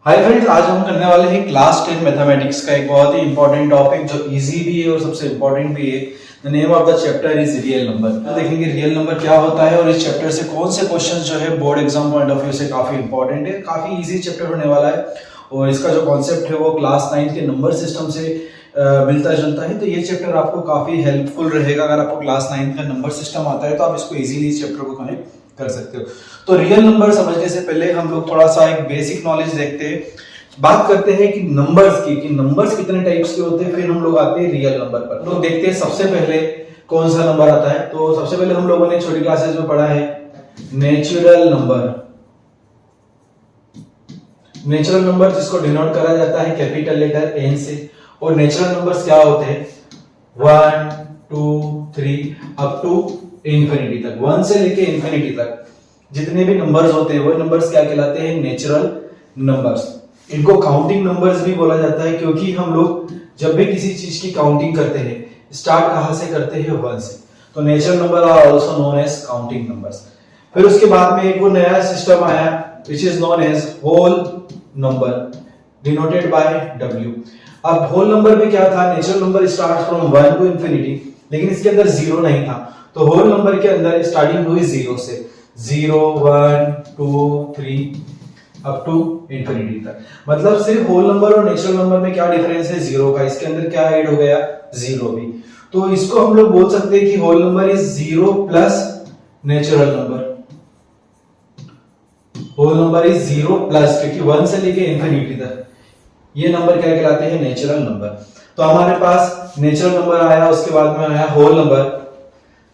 Hi friends, आज हम करने वाले हैं क्लास 10 मैथमेटिक्स का एक बहुत ही इंपॉर्टेंट टॉपिक जो इजी भी है और सबसे इंपॉर्टेंट भी है। The name of the chapter is real number. तो देखेंगे रियल नंबर क्या होता है और इस चैप्टर से कौन से क्वेश्चंस जो है board exam point of view से काफी इंपॉर्टेंट है। काफी इजी चैप्टर होने वाला है और इसका जो कॉन्सेप्ट है वो क्लास 9 के नंबर सिस्टम से मिलता जुलता है। तो ये चैप्टर आपको काफी हेल्पफुल रहेगा। अगर आपको क्लास 9 का नंबर सिस्टम आता है तो आप इसको इजीली इस चैप्टर को कनेक्ट कर सकते हो। तो रियल नंबर समझने से पहले हम लोग थोड़ा सा एक बेसिक नॉलेज देखते हैं। बात करते हैं कि नंबर्स की, कि नंबर्स कितने टाइप्स के होते हैं, फिर हम लोग आते हैं रियल नंबर पर। तो देखते हैं सबसे पहले कौन सा नंबर आता है। तो सबसे पहले हम लोगों ने छोटी क्लासेस में पढ़ा है नेचुरल नंबर। नेचुरल नंबर जिसको डिनोट करा जाता है कैपिटल लेटर एन से। और नेचुरल नंबर्स क्या होते हैं 1 2 3 अप टू इंफिनिटी तक। 1 से लेके इंफिनिटी तक जितने भी नंबर्स होते हैं वो नंबर्स क्या कहलाते हैं नेचुरल नंबर्स। इनको काउंटिंग नंबर्स भी बोला जाता है क्योंकि हम लोग जब भी किसी चीज की काउंटिंग करते हैं स्टार्ट कहां से करते हैं 1 से। तो natural number are also known as counting numbers. फिर उसके बाद में एक वो नया सिस्टम आया which is known as whole number denoted by W। अब होल नंबर में क्या था, natural number start from 1 to infinity, लेकिन इसके अंदर जीरो नहीं था। तो होल नंबर के अंदर स्टार्टिंग हुई जीरो से, 0 1 2 3 अप टू इंफिनिटी तक। मतलब सिर्फ होल नंबर और नेचुरल नंबर में क्या डिफरेंस है, जीरो का। इसके अंदर क्या ऐड हो गया, जीरो भी। तो इसको हम लोग बोल सकते हैं कि whole number is zero plus natural number. Whole number is zero plus, क्योंकि 1 से लेके इंफिनिटी तक ये नंबर क्या कहलाते हैं, नेचुरल नंबर। तो हमारे पास नेचुरल नंबर आया, उसके बाद में आया होल नंबर।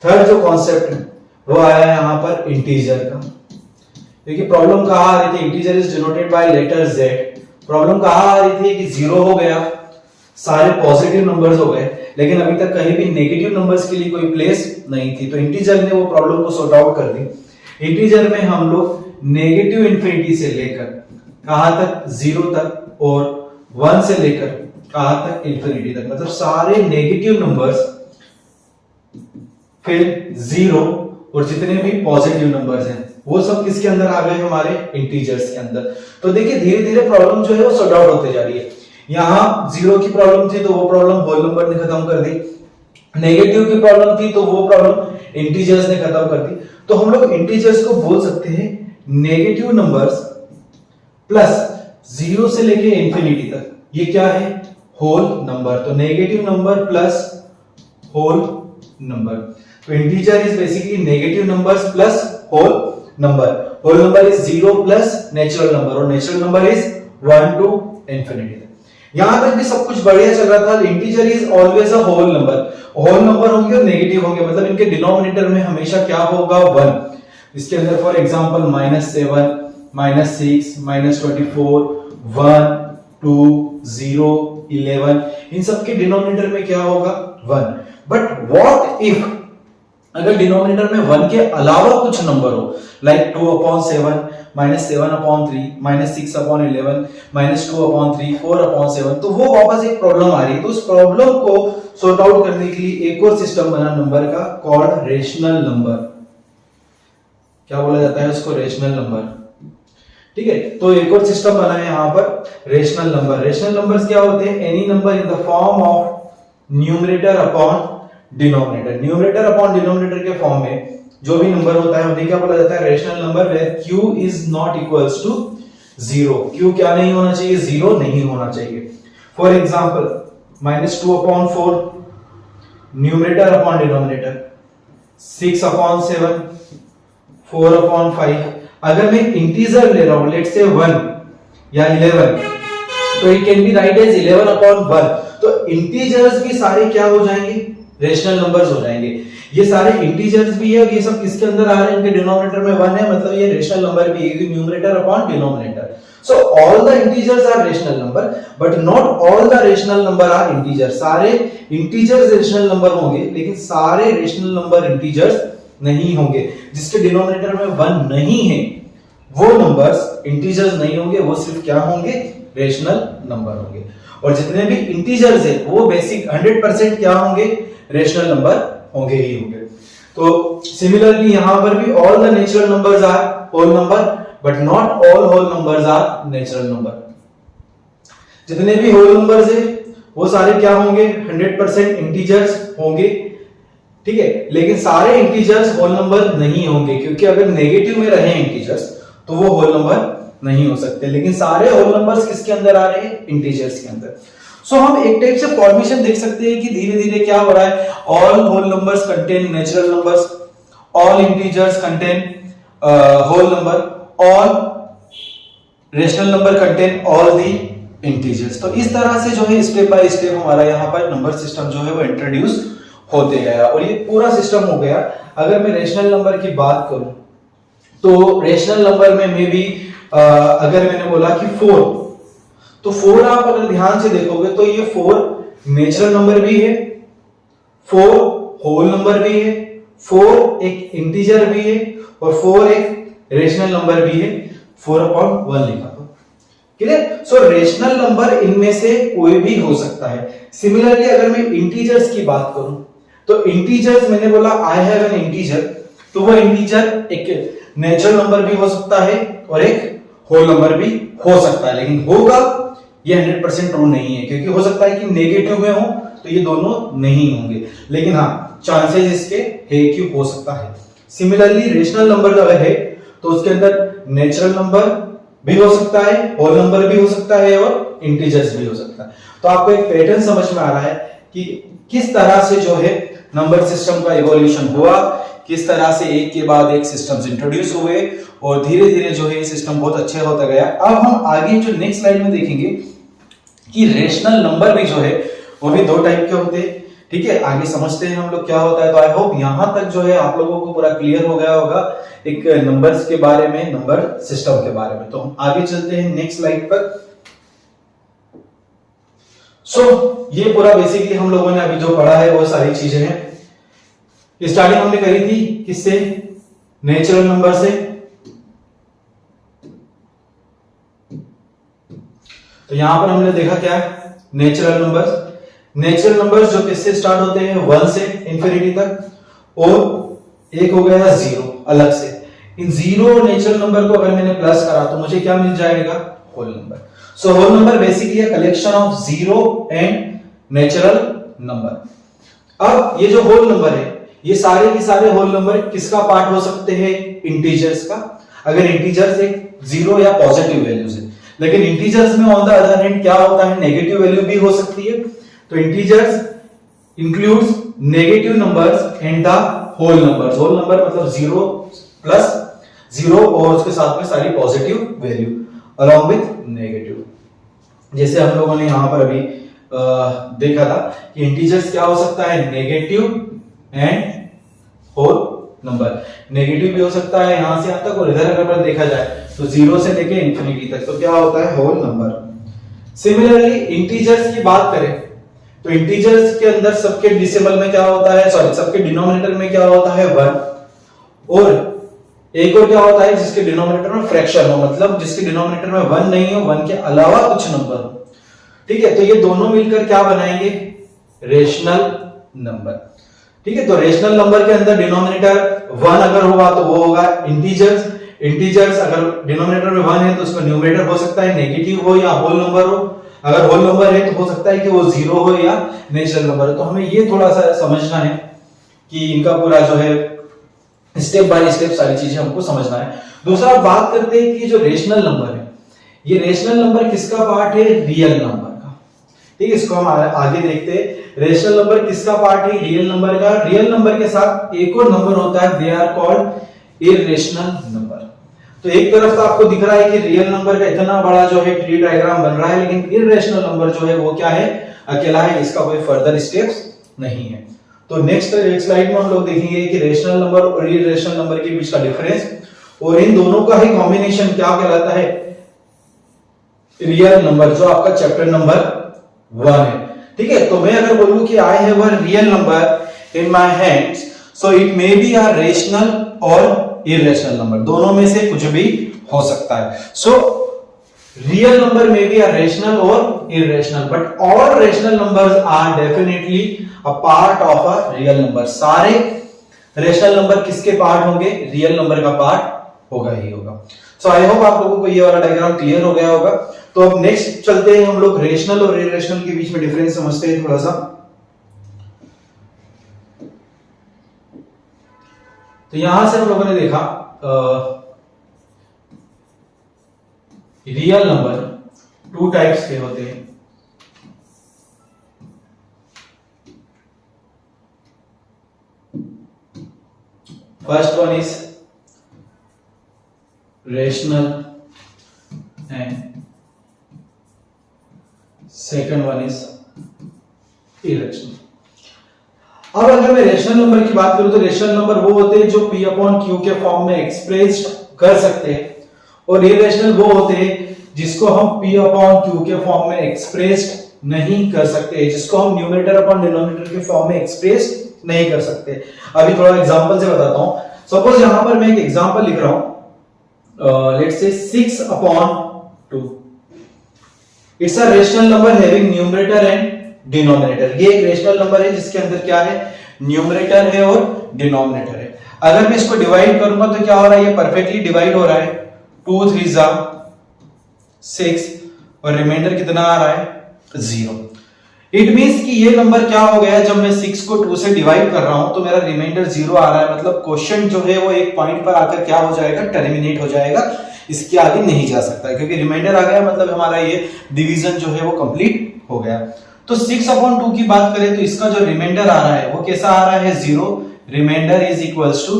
थर्ड जो कॉन्सेप्ट वो आया यहां पर इंटीजर का। क्योंकि प्रॉब्लम कहां आ रही थी, integer is denoted by letter z। Problem कहां आ रही थी कि जीरो हो गया, सारे पॉजिटिव नंबर्स हो गए, लेकिन अभी तक कहीं भी नेगेटिव नंबर्स के लिए कोई प्लेस नहीं थी। तो इंटीजर ने वो प्रॉब्लम को सॉर्ट आउट कर दी। इंटीजर में हम लोग नेगेटिव इंफिनिटी से लेकर कहां तक, जीरो तक, और 1 से लेकर कहां तक, इंफिनिटी तक। मतलब सारे नेगेटिव नंबर्स, फिर जीरो और जितने भी पॉजिटिव नंबर्स हैं वो सब किसके अंदर आ गए, हमारे इंटीजर्स के अंदर। तो देखिए धीरे धीरे प्रॉब्लम जो है वो सॉर्ट आउट होते जा रही है। यहां जीरो की प्रॉब्लम थी तो वो प्रॉब्लम होल नंबर ने खत्म कर दी। नेगेटिव की प्रॉब्लम थी तो वो प्रॉब्लम इंटीजर्स ने खत्म कर दी। तो हम लोग इंटीजर्स को बोल सकते हैं नेगेटिव नंबर्स प्लस जीरो से लेके इंफिनिटी तक, ये क्या है, होल नंबर। तो negative number plus whole number. तो integer is basically negative numbers plus whole number. Whole number is zero plus natural number, और natural number is 1 to infinity. यहां तक भी सब कुछ बढ़िया चल रहा था। Integer is always a whole number. Whole number होंगे और नेगेटिव होंगे, मतलब इनके डिनोमिनेटर में हमेशा क्या होगा, 1। इसके अंदर फॉर एग्जांपल -7 -6 -24 1 2 0 11, इन सब के डिनोमिनेटर में क्या होगा, 1। बट व्हाट इफ अगर डिनोमिनेटर में 1 के अलावा कुछ नंबर हो, लाइक 2/7 -7/3 -6/11 -2/3 4/7, तो वो वापस एक प्रॉब्लम आ रही है। तो उस प्रॉब्लम को सॉर्ट आउट करने के लिए एक और सिस्टम बना नंबर का, कॉल्ड रेशनल नंबर। क्या बोला जाता है उसको, रेशनल नंबर। ठीक है, तो एक और सिस्टम बना है यहां पर रेशनल नंबर। रेशनल नंबर्स क्या होते हैं, any number in the form of numerator upon denominator. Numerator upon denominator के फॉर्म में जो भी नंबर होता है उन्हें क्या बोला जाता है, rational number, where q is not equals to 0। q क्या नहीं होना चाहिए, 0 नहीं होना चाहिए। For example -2/4 numerator upon denominator, 6/7 4/5। अगर मैं इंटीजर ले रहा हूं, लेट्स से 1 या 11, तो it can be write as 11/1। तो इंटीजर्स भी सारे क्या हो जाएंगे, रेशनल नंबर्स हो जाएंगे। ये सारे इंटीजर्स भी है और ये सब किसके अंदर आ रहे हैं, इनके डिनोमिनेटर में 1 है, मतलब ये रेशनल नंबर भी है, numerator upon denominator. So all the integers are rational number, but not all the rational number are integer. सारे इंटीजर्स रेशनल नंबर होंगे, लेकिन सारे रेशनल नंबर इंटीजर्स नहीं होंगे। जिसके डिनोमिनेटर में 1 नहीं है वो नंबर्स इंटीजर्स नहीं होंगे, वो सिर्फ क्या होंगे, रेशनल नंबर होंगे। और जितने भी इंटीजर्स है वो बेसिक 100% क्या होंगे, रेशनल नंबर होंगे ही होंगे। तो सिमिलरली यहां पर भी all the natural numbers are whole number, but not all whole numbers are natural number. जितने भी होल नंबर्स है वो सारे क्या होंगे, 100% इंटीजर्स होंगे, ठीक है। लेकिन सारे इंटीजर्स होल नंबर नहीं होंगे, क्योंकि अगर नेगेटिव में रहे इंटीजर्स तो वो होल नंबर नहीं हो सकते। लेकिन सारे होल नंबर्स किसके अंदर आ रहे हैं, इंटीजर्स के अंदर। सो हम एक टाइप से फॉर्मेशन देख सकते हैं कि धीरे धीरे क्या हो रहा है, all whole numbers contain natural numbers, all integers contain whole number, all rational number contain all the integers. तो इस तरह से जो है स्टेप बाय स्टेप हमारा यहाँ पर नंबर सिस्टम जो है वो इंट्रोड्यूस होते गया और ये पूरा सिस्टम हो गया। अगर मैं रेशनल नंबर की बात करूं तो रेशनल नंबर में मे भी अगर मैंने बोला कि 4, तो 4 आप अगर ध्यान से देखोगे तो ये 4 नेचुरल नंबर भी है, 4 होल नंबर भी है, 4 एक इंटीजर भी है और 4 एक रेशनल नंबर भी है। 4/1 लिखा तो क्लियर। सो रेशनल नंबर इनमें से कोई भी हो सकता है। सिमिलरली अगर मैं इंटीजर्स की बात करूं तो इंटीजर्स मैंने बोला आई हैव एन इंटीजर, तो वो इंटीजर एक नेचुरल नंबर भी हो सकता है और एक होल नंबर भी हो सकता है। लेकिन होगा ये 100% ट्रू नहीं है, क्योंकि हो सकता है कि नेगेटिव में हो तो ये दोनों नहीं होंगे, लेकिन हाँ चांसेस इसके है कि हो सकता है। सिमिलरली रेशनल नंबर अगर है तो उसके अंदर नेचुरल नंबर भी हो सकता है, होल नंबर भी हो सकता है और इंटीजर्स भी हो सकता है। तो आपको एक पैटर्न समझ में आ रहा है कि किस तरह से जो है नंबर सिस्टम का इवोल्यूशन हुआ, किस तरह से एक के बाद एक सिस्टम्स इंट्रोड्यूस हुए और धीरे धीरे जो है ये सिस्टम बहुत अच्छे होता गया। अब हम आगे जो नेक्स्ट स्लाइड में देखेंगे कि रेशनल नंबर भी जो है वो भी 2 टाइप के होते हैं, ठीक है। आगे समझते हैं हम लोग क्या होता है। तो आई होप यहां तक जो है आप लोगों को पूरा क्लियर हो गया होगा एक नंबर्स के बारे में, नंबर सिस्टम के बारे में। तो हम आगे चलते हैं नेक्स्ट स्लाइड पर। सो ये पूरा बेसिकली हम लोगों ने अभी जो पढ़ा है वो सारी चीजें हैं। स्टार्टिंग हमने करी थी किससे, नेचुरल नंबर से। तो यहां पर हमने देखा क्या है, नेचुरल नंबर्स। नेचुरल नंबर्स जो किससे स्टार्ट होते हैं, 1 से इंफिनिटी तक, और एक हो गया 0 अलग से। इन 0 नेचुरल नंबर को अगर मैंने प्लस करा तो मुझे क्या मिल जाएगा, whole number. So whole number basically a collection of 0 and natural number. अब ये जो होल नंबर है ये सारे के सारे होल नंबर किसका पार्ट हो सकते हैं, इंटीजर्स का। अगर इंटीजर्स एक 0 या पॉजिटिव वैल्यूज है, लेकिन इंटीजर्स में ऑन द अदर हैंड क्या होता है, नेगेटिव वैल्यू भी हो सकती है। तो integers includes negative numbers and the whole numbers. Whole number मतलब 0 प्लस 0 और उसके साथ में सारी positive value along with negative. जैसे हम लोगों ने यहां पर अभी देखा था कि इंटीजर्स क्या हो सकता है, negative and whole number. Negative भी हो सकता है यहां से यहां तक, और इधर अगर देखा जाए तो 0 से लेके इंफिनिटी तक, तो क्या होता है, होल नंबर। सिमिलरली इंटीजर्स की बात करें तो इंटीजर्स के अंदर सबके डेसिमल में क्या होता है, सॉरी सबके डिनोमिनेटर में क्या होता है, 1। और एक और क्या होता है जिसके डिनोमिनेटर में फ्रैक्शन हो, मतलब जिसके डिनोमिनेटर में 1 नहीं हो, 1 के अलावा कुछ नंबर हो, ठीक है। तो ये दोनों मिलकर क्या बनाएंगे, रेशनल नंबर, ठीक है। तो रेशनल नंबर के अंदर डिनोमिनेटर 1 अगर होगा तो वो होगा इंटीजर्स। इंटीजर्स अगर डिनोमिनेटर में 1 है तो उसका न्यूमरेटर हो सकता है नेगेटिव हो या होल नंबर हो। अगर होल नंबर है तो हो सकता है कि वो 0 हो या नेचुरल नंबर हो। तो हमें ये थोड़ा सा समझना है कि इनका पूरा जो है स्टेप बाय स्टेप सारी चीजें हमको समझना है। दूसरा बात करते हैं कि जो रेशनल नंबर है, ये रेशनल नंबर किसका पार्ट है, रियल नंबर का, ठीक है। इसको हम आगे देखते हैं। रेशनल नंबर किसका पार्ट है, रियल नंबर का। रियल नंबर के साथ एक और नंबर होता है, they are called irrational number. तो एक तरफ तो आपको दिख रहा है कि रियल नंबर का इतना बड़ा जो है ट्री डायग्राम बन रहा है, लेकिन इररेशनल नंबर जो है वो क्या है, अकेला है, इसका कोई फर्दर स्टेप्स नहीं है। तो नेक्स्ट स्लाइड में हम लोग देखेंगे कि रेशनल नंबर और इररेशनल नंबर के बीच का डिफरेंस, और इन दोनों का ही कॉम्बिनेशन क्या कहलाता है, रियल नंबर, जो आपका चैप्टर नंबर 1 है, ठीक है। तो मैं अगर बोलूं कि I have a real number in my hands, so it may be a rational और इररेशनल नंबर, दोनों में से कुछ भी हो सकता है। सो रियल नंबर में बी अ रेशनल और irrational, but all rational numbers are definitely a part of a real number. सारे रेशनल नंबर किसके पार्ट होंगे, रियल नंबर का पार्ट होगा ही होगा। सो आई होप आप लोगों को ये वाला डायग्राम क्लियर हो गया होगा। तो अब नेक्स्ट चलते हैं, हम लोग रेशनल और इरेशनल के बीच में डिफरेंस समझते हैं थोड़ा सा। तो यहां से हम लोगों ने देखा रियल नंबर 2 टाइप्स के होते हैं। First one is rational and second one is irrational. अब अगर मैं रेशनल नंबर की बात करूं तो रेशनल नंबर वो होते हैं जो P अपॉन Q के फॉर्म में एक्सप्रेस्ड कर सकते हैं, और इरेशनल वो होते हैं जिसको हम P अपॉन Q के फॉर्म में एक्सप्रेस्ड नहीं कर सकते, जिसको हम न्यूमरेटर अपॉन डिनोमिनेटर के फॉर्म में एक्सप्रेस नहीं कर सकते। अभी थोड़ा एग्जांपल से बताता हूं। सपोज यहां पर मैं एक एग्जांपल लिख रहा हूं, let's say 6 upon 2। It's a rational number having numerator and denominator. ये एक रेशनल नंबर है जिसके अंदर क्या है, न्यूमरेटर है और डिनोमिनेटर है। अगर मैं इसको डिवाइड करूंगा तो क्या हो रहा है, ये परफेक्टली डिवाइड हो रहा है। 2 3 जा 6 और रिमाइंडर कितना आ रहा है, 0। इट मींस कि ये नंबर क्या हो गया, जब मैं 6 को 2 से डिवाइड कर रहा हूं तो मेरा रिमाइंडर 0 आ रहा है। मतलब क्वेश्चन जो है वो एक पॉइंट पर आकर क्या हो जाएगा, टर्मिनेट हो जाएगा, इसके आगे नहीं जा सकता, क्योंकि रिमाइंडर आ गया, मतलब हमारा ये डिवीजन जो है वो कंप्लीट हो गया। तो 6 अपॉन 2 की बात करें तो इसका जो रिमाइंडर आ रहा है वो कैसा आ रहा है, 0। Remainder is equals to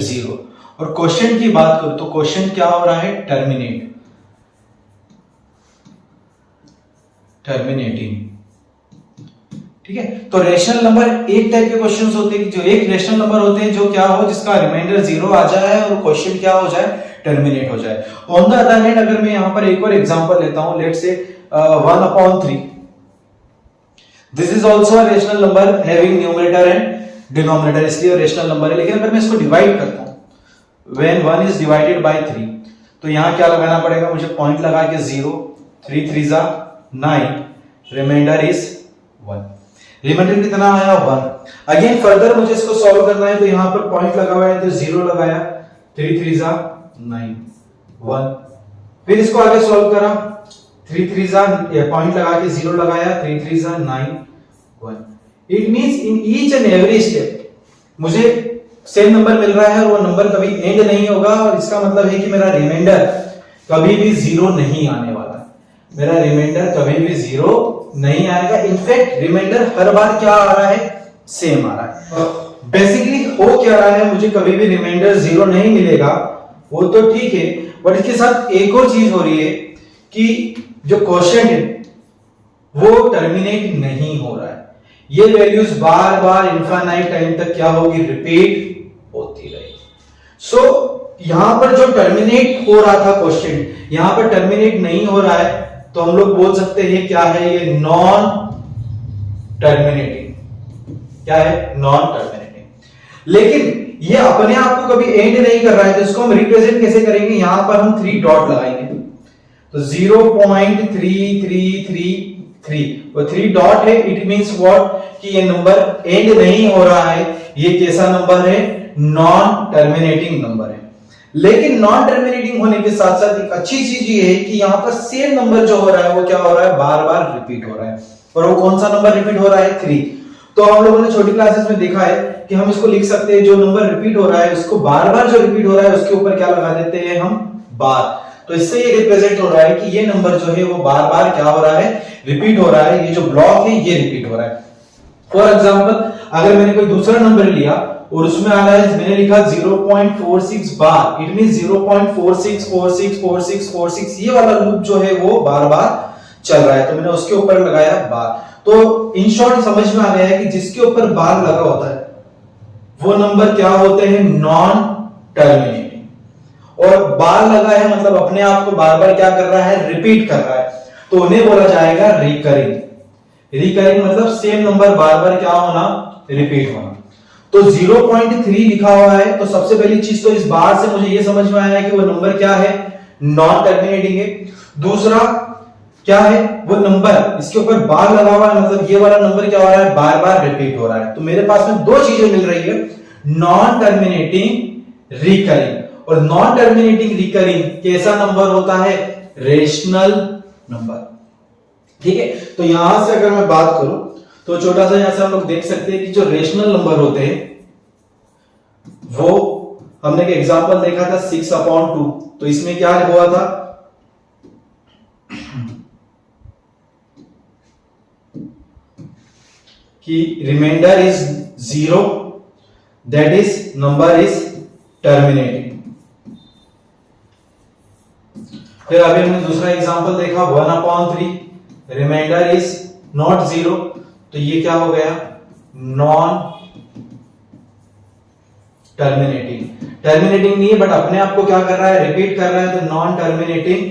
0। और क्वेश्चन की बात करूं तो क्वेश्चन क्या हो रहा है, टर्मिनेटिंग। ठीक है, तो रेशनल नंबर एक टाइप के क्वेश्चंस होते हैं, जो एक रेशनल नंबर होते हैं जो क्या हो, जिसका रिमाइंडर 0 आ जाए और क्वेश्चन क्या हो जाए, टर्मिनेट हो जाए। ऑन द अदर हैंड अगर मैं यहां पर एक और एग्जांपल लेता हूं, let's say 1 upon 3। This is also a rational number having numerator and denominator, इसलिए रेशनल नंबर है। लेकिन अगर मैं इसको डिवाइड करता हूं, व्हेन 1 इज डिवाइडेड बाय 3, तो यहां क्या लगाना पड़ेगा मुझे, पॉइंट लगा के 0, 3 3 जा 9, रिमाइंडर इज 1। रिमाइंडर कितना आया, 1। अगेन फर्दर मुझे इसको सॉल्व करना है, तो यहां पर पॉइंट लगा हुआ है तो 0 लगाया, 3 3 जा 9, 1। फिर इसको आगे सॉल्व करा, 3 3 जा पॉइंट लगा के 0 लगाया, 3 3 जा 9, 1। It means in each and every step मुझे सेम नंबर मिल रहा है और वो नंबर कभी एंड नहीं होगा, और इसका मतलब है कि मेरा रिमाइंडर कभी भी 0 नहीं आने वाला है। मेरा रिमाइंडर कभी भी 0 नहीं आएगा। इनफैक्ट रिमाइंडर हर बार क्या आ रहा है, सेम आ रहा है। बेसिकली हो क्या रहा है, मुझे कभी भी रिमाइंडर 0 नहीं मिलेगा, वो तो ठीक है, बट इसके साथ एक और चीज हो रही है कि जो क्वेश्चन है वो टर्मिनेट नहीं हो रहा है। ये वैल्यूज बार बार इनफाइनाइट टाइम तक क्या होगी, रिपीट होती रहेगी। सो यहां पर जो टर्मिनेट हो रहा था क्वेश्चन, यहां पर टर्मिनेट नहीं हो रहा है, तो हम लोग बोल सकते हैं क्या है, ये नॉन टर्मिनेटिंग। क्या है, नॉन टर्मिनेटिंग। लेकिन ये अपने आप को कभी एंड नहीं कर रहा है, तो इसको हम रिप्रेजेंट कैसे करेंगे, यहां पर हम 3 डॉट लगाएंगे, तो 0.3333 वो 3 डॉट है। इट मींस व्हाट, कि ये नंबर एंड नहीं हो रहा है, ये कैसा नंबर है, नॉन टर्मिनेटिंग नंबर है। लेकिन नॉन टर्मिनेटिंग होने के साथ साथ एक अच्छी चीज ये है कि यहां पर सेम नंबर जो हो रहा है वो क्या हो रहा है, बार बार रिपीट हो रहा है। और वो कौन सा नंबर रिपीट हो रहा है, 3। तो हम लोगों ने छोटी क्लासेस में देखा है कि हम इसको लिख सकते हैं, जो नंबर रिपीट हो रहा है उसको बार बार जो रिपीट हो रहा है उसके ऊपर क्या लगा देते हैं हम, बार। तो इससे ये रिप्रेजेंट हो रहा है कि ये नंबर जो है वो बार बार क्या हो रहा है, रिपीट हो रहा है। ये जो ब्लॉक है ये रिपीट हो रहा है। फॉर एग्जांपल अगर मैंने कोई दूसरा नंबर लिया और उसमें आ रहा है, मैंने लिखा 0.46 बार, इट मींस 0.46464646, ये वाला लूप जो है वो बार बार चल रहा है, तो मैंने उसके ऊपर लगाया बार। तो इन शॉर्ट समझ में आ गया है कि जिसके ऊपर बार लगा होता है वो नंबर क्या होते हैं, नॉन टर्मिनेटिंग। और बार लगा है मतलब अपने आप को बार बार क्या कर रहा है, रिपीट कर रहा है, तो उन्हें बोला जाएगा रिकरिंग। रिकरिंग मतलब सेम नंबर बार बार क्या होना, रिपीट होना। तो 0.3 लिखा हुआ है, तो सबसे पहली चीज तो इस बार से मुझे ये समझ में आया कि वो नंबर क्या है, नॉन टर्मिनेटिंग है। दूसरा क्या है, वो नंबर इसके ऊपर बार लगा हुआ है, मतलब ये वाला नंबर क्या हो रहा है, बार बार रिपीट हो रहा है। तो मेरे पास में 2 चीजें मिल रही है, नॉन टर्मिनेटिंग, रिकरिंग। और नॉन टर्मिनेटिंग रिकरिंग कैसा नंबर होता है? Rational number. ठीक है, तो यहां से अगर मैं बात करूं तो छोटा सा यहां से हम लोग देख सकते हैं कि जो रेशनल नंबर होते हैं वो हमने एक एग्जांपल देखा था 6/2। तो इसमें क्या हुआ था कि remainder is 0, that is number is terminating. फिर अभी हमने दूसरा एग्जांपल देखा 1/3, रिमाइंडर इज नॉट 0, तो ये क्या हो गया? Non terminating. टर्मिनेटिंग नहीं है बट अपने आप को क्या कर रहा है? रिपीट कर रहा है, तो non terminating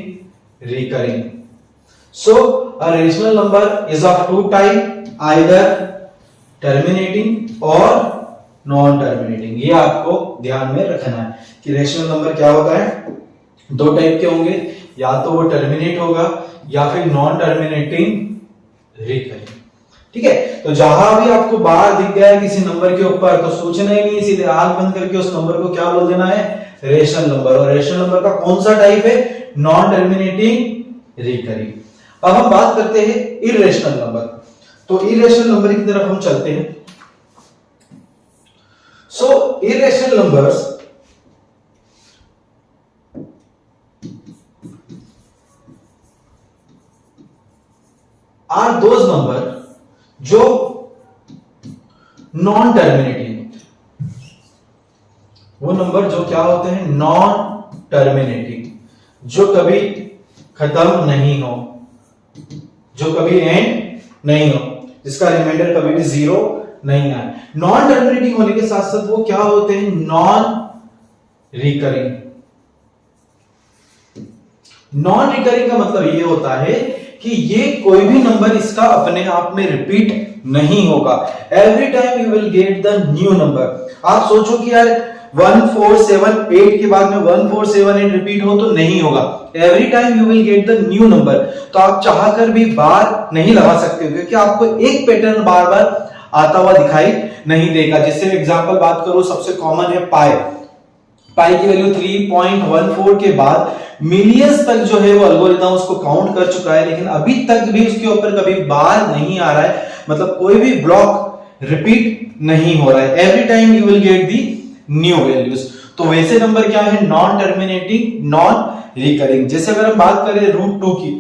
recurring. So a rational number is of two type, either terminating और नॉन टर्मिनेटिंग। ये आपको ध्यान में रखना है कि रेशनल नंबर क्या होता है, दो टाइप के होंगे, या तो वो टर्मिनेट होगा या फिर नॉन टर्मिनेटिंग रिकरिंग। ठीक है, तो जहां भी आपको बार दिख गया है किसी नंबर के ऊपर तो सोचना ही नहीं, सीधे आंख बंद करके उस नंबर को क्या बोल देना है? Rational number. और रेशनल नंबर का कौन सा टाइप है? Non terminating recurring. अब हम बात करते हैं इररेशनल नंबर। तो इररेशनल नंबर की तरफ हम चलते हैं। So irrational numbers are those number जो नॉन टर्मिनेटिंग, वो नंबर जो क्या होते हैं? नॉन टर्मिनेटिंग, जो कभी खत्म नहीं हो, जो कभी एंड नहीं हो, जिसका रिमाइंडर कभी भी 0 नहीं आए। नॉन टर्मिनेटिंग होने के साथ साथ वो क्या होते हैं? Non recurring. नॉन रिकरिंग का मतलब ये होता है कि ये कोई भी नंबर इसका अपने आप में रिपीट नहीं होगा। Every time you will get the new number. आप सोचो कि यार 1478 के बाद में 1478 रिपीट हो, तो नहीं होगा। Every time you will get the new number. तो आप चाहकर भी बार नहीं लगा सकते हो क्योंकि आपको एक पैटर्न बार बार आता हुआ दिखाई नहीं देगा। जिससे एग्जांपल बात करूं, सबसे कॉमन है पाई। पाई की वैल्यू 3.14 के बाद मिलियंस तक जो है वो एल्गोरिथम उसको काउंट कर चुका है, लेकिन अभी तक भी उसके ऊपर कभी बार नहीं आ रहा है, मतलब कोई भी ब्लॉक रिपीट नहीं हो रहा है। Every time you will get the new values. तो वैसे नंबर क्या है? Non terminating, non recurring. जैसे अगर हम बात करें √2 की,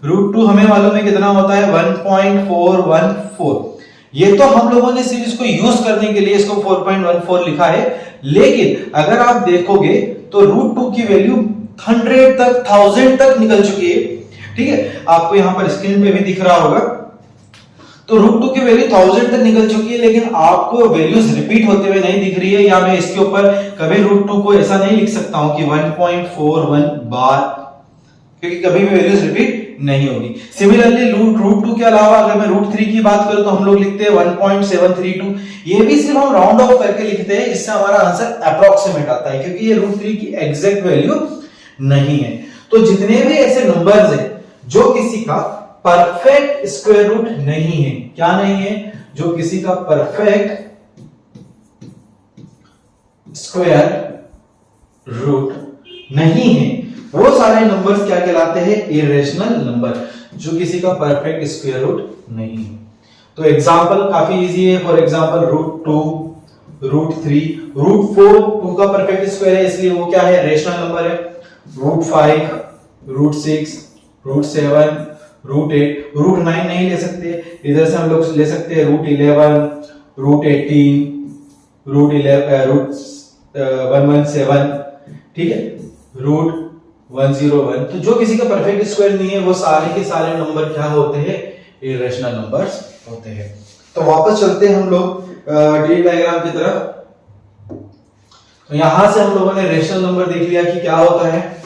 √2 हमें मालूम है कितना होता है? 1.414। ये तो हम लोगों ने सिर्फ इसको यूज करने के लिए इसको 4.14 लिखा है, लेकिन अगर आप देखोगे तो √2 की वैल्यू 100 तक, 1000 तक निकल चुकी है। ठीक है, आपको यहां पर स्क्रीन पे भी दिख रहा होगा। तो √2 की वैल्यू 1000 तक निकल चुकी है, लेकिन आपको वैल्यूज रिपीट होते हुए नहीं दिख रही है। या मैं इसके ऊपर कभी √2 को ऐसा नहीं लिख सकता हूं कि 1.41 बार, क्योंकि कभी भी वैल्यूज रिपीट नहीं होगी। सिमिलरली √2 के अलावा अगर मैं √3 की बात करूं तो हम लोग लिखते हैं 1.732। ये भी सिर्फ हम राउंड ऑफ करके लिखते हैं, इससे हमारा आंसर अप्रोक्सीमेट आता है, क्योंकि ये √3 की एग्जैक्ट वैल्यू नहीं है। तो जितने भी ऐसे नंबर्स हैं जो किसी का परफेक्ट स्क्वायर रूट नहीं है, क्या नहीं है? जो किसी का परफेक्ट स्क्वायर रूट नहीं है, वो सारे नंबर्स क्या कहलाते हैं? इरेशनल नंबर, जो किसी का परफेक्ट स्क्वायर रूट नहीं है। तो एग्जांपल काफी इजी है। फॉर एग्जांपल √2, √3, √4 2 का परफेक्ट स्क्वायर है, इसलिए वो क्या है? रेशनल नंबर है। √5, √6, √7, √8, √9 नहीं ले सकते, इधर से हम लोग ले सकते हैं √11, √18, √117, ठीक है, √101। तो जो किसी का परफेक्ट स्क्वायर नहीं है वो सारे के सारे नंबर क्या होते हैं? इरेशनल नंबर्स होते हैं। तो वापस चलते हैं हम लोग डी डायग्राम की तरफ। तो यहां से हम लोगों ने रेशनल नंबर देख लिया कि क्या होता है।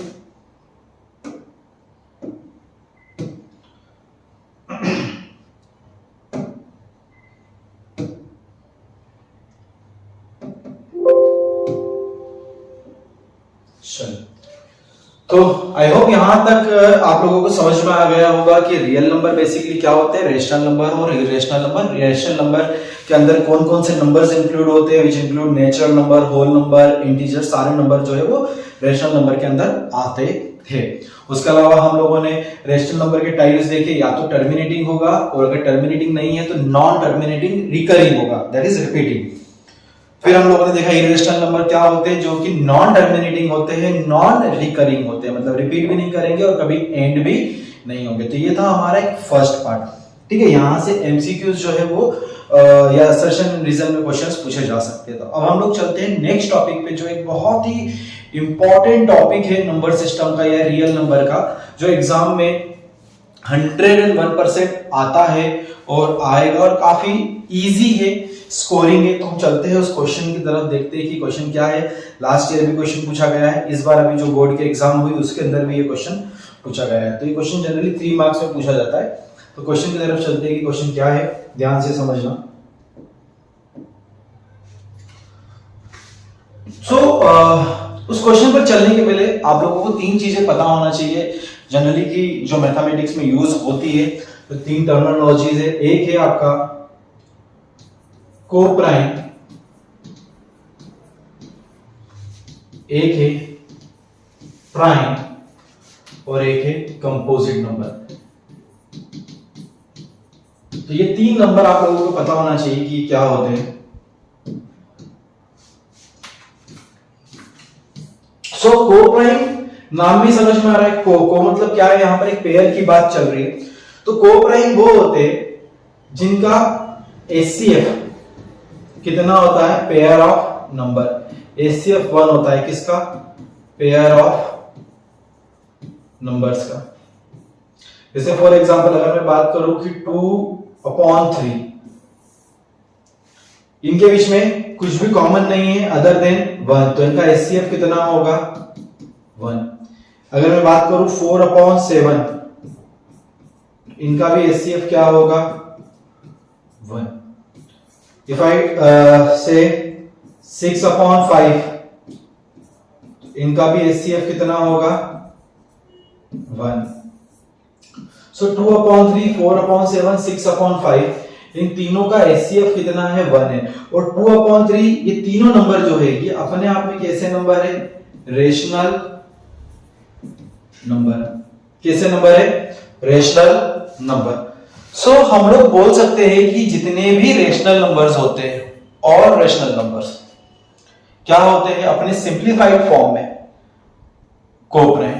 तो आई होप यहां तक आप लोगों को समझ में आ गया होगा कि रियल नंबर बेसिकली क्या होते हैं, रेशनल नंबर और इरेशनल नंबर। रेशनल नंबर के अंदर कौन कौन से नंबर्स इंक्लूड होते हैं, which include natural number, whole number, integer, सारे नंबर जो है वो रेशनल नंबर के अंदर आते थे। उसके अलावा हम लोगों ने रेशनल नंबर के टाइप्स देखे, या तो टर्मिनेटिंग होगा, और अगर टर्मिनेटिंग नहीं है तो नॉन टर्मिनेटिंग रिकरिंग होगा, दैट इज रिपीटिंग। फिर हम लोगों ने देखा इरेशनल नंबर क्या होते हैं, जो कि नॉन टर्मिनेटिंग होते हैं, नॉन रिकरिंग होते हैं, मतलब रिपीट भी नहीं करेंगे और कभी एंड भी नहीं होंगे। तो ये था हमारा एक फर्स्ट पार्ट। ठीक है, यहां से एमसीक्यूज जो है वो या असर्शन रीजन में क्वेश्चंस पूछे जा सकते हैं। तो अब हम लोग चलते हैं नेक्स्ट टॉपिक पे, जो एक बहुत ही इंपॉर्टेंट टॉपिक है नंबर सिस्टम का या रियल नंबर का, जो एग्जाम में 101% आता है और आएगा और काफी इजी है, स्कोरिंग है। तो हम चलते हैं उस क्वेश्चन की तरफ, देखते हैं कि क्वेश्चन क्या है। लास्ट ईयर भी क्वेश्चन पूछा गया है, इस बार अभी जो बोर्ड के एग्जाम हुई उसके अंदर भी ये क्वेश्चन पूछा गया है। तो ये क्वेश्चन जनरली 3 मार्क्स में पूछा जाता है। तो क्वेश्चन की तरफ चलते हैं कि क्वेश्चन क्या है, ध्यान से समझना। उस क्वेश्चन पर चलने के पहले आप लोगों को 3 चीजें पता होना चाहिए जनरली कि जो मैथमेटिक्स में यूज होती है। तो 3 टर्मिनोलॉजीज है, एक है आपका कोप्राइम, एक है प्राइम और एक है कंपोजिट नंबर। तो ये 3 नंबर आप लोगों को पता होना चाहिए कि क्या होते हैं। सो कोप्राइम नाम भी समझ में आ रहा है, को मतलब क्या है, यहां पर एक पेयर की बात चल रही है। तो कोप्राइम वो होते हैं जिनका एचसीएफ कितना होता है, पेयर ऑफ नंबर। एचसीएफ 1 होता है किसका, पेयर ऑफ नंबर्स का। जैसे फॉर एग्जांपल अगर मैं बात करूं कि 2/3, इनके बीच में कुछ भी कॉमन नहीं है अदर देन 1, तो इनका एचसीएफ कितना होगा, 1। अगर मैं बात करूं 4/7, इनका भी एचसीएफ क्या होगा, 1। If I say 6/5, इनका भी एचसीएफ कितना होगा, 1। So 2/3, 4/7, 6/5, इन तीनों का एचसीएफ कितना है, 1 है। और 2/3 ये तीनों नंबर जो है ये अपने आप में कैसे नंबर है, रेशनल नंबर। कैसे नंबर है, रेशनल नंबर। सो हम लोग बोल सकते हैं कि जितने भी रेशनल नंबर्स होते हैं, और रेशनल नंबर्स क्या होते हैं अपने सिंप्लीफाइड फॉर्म में, कोप्राइम।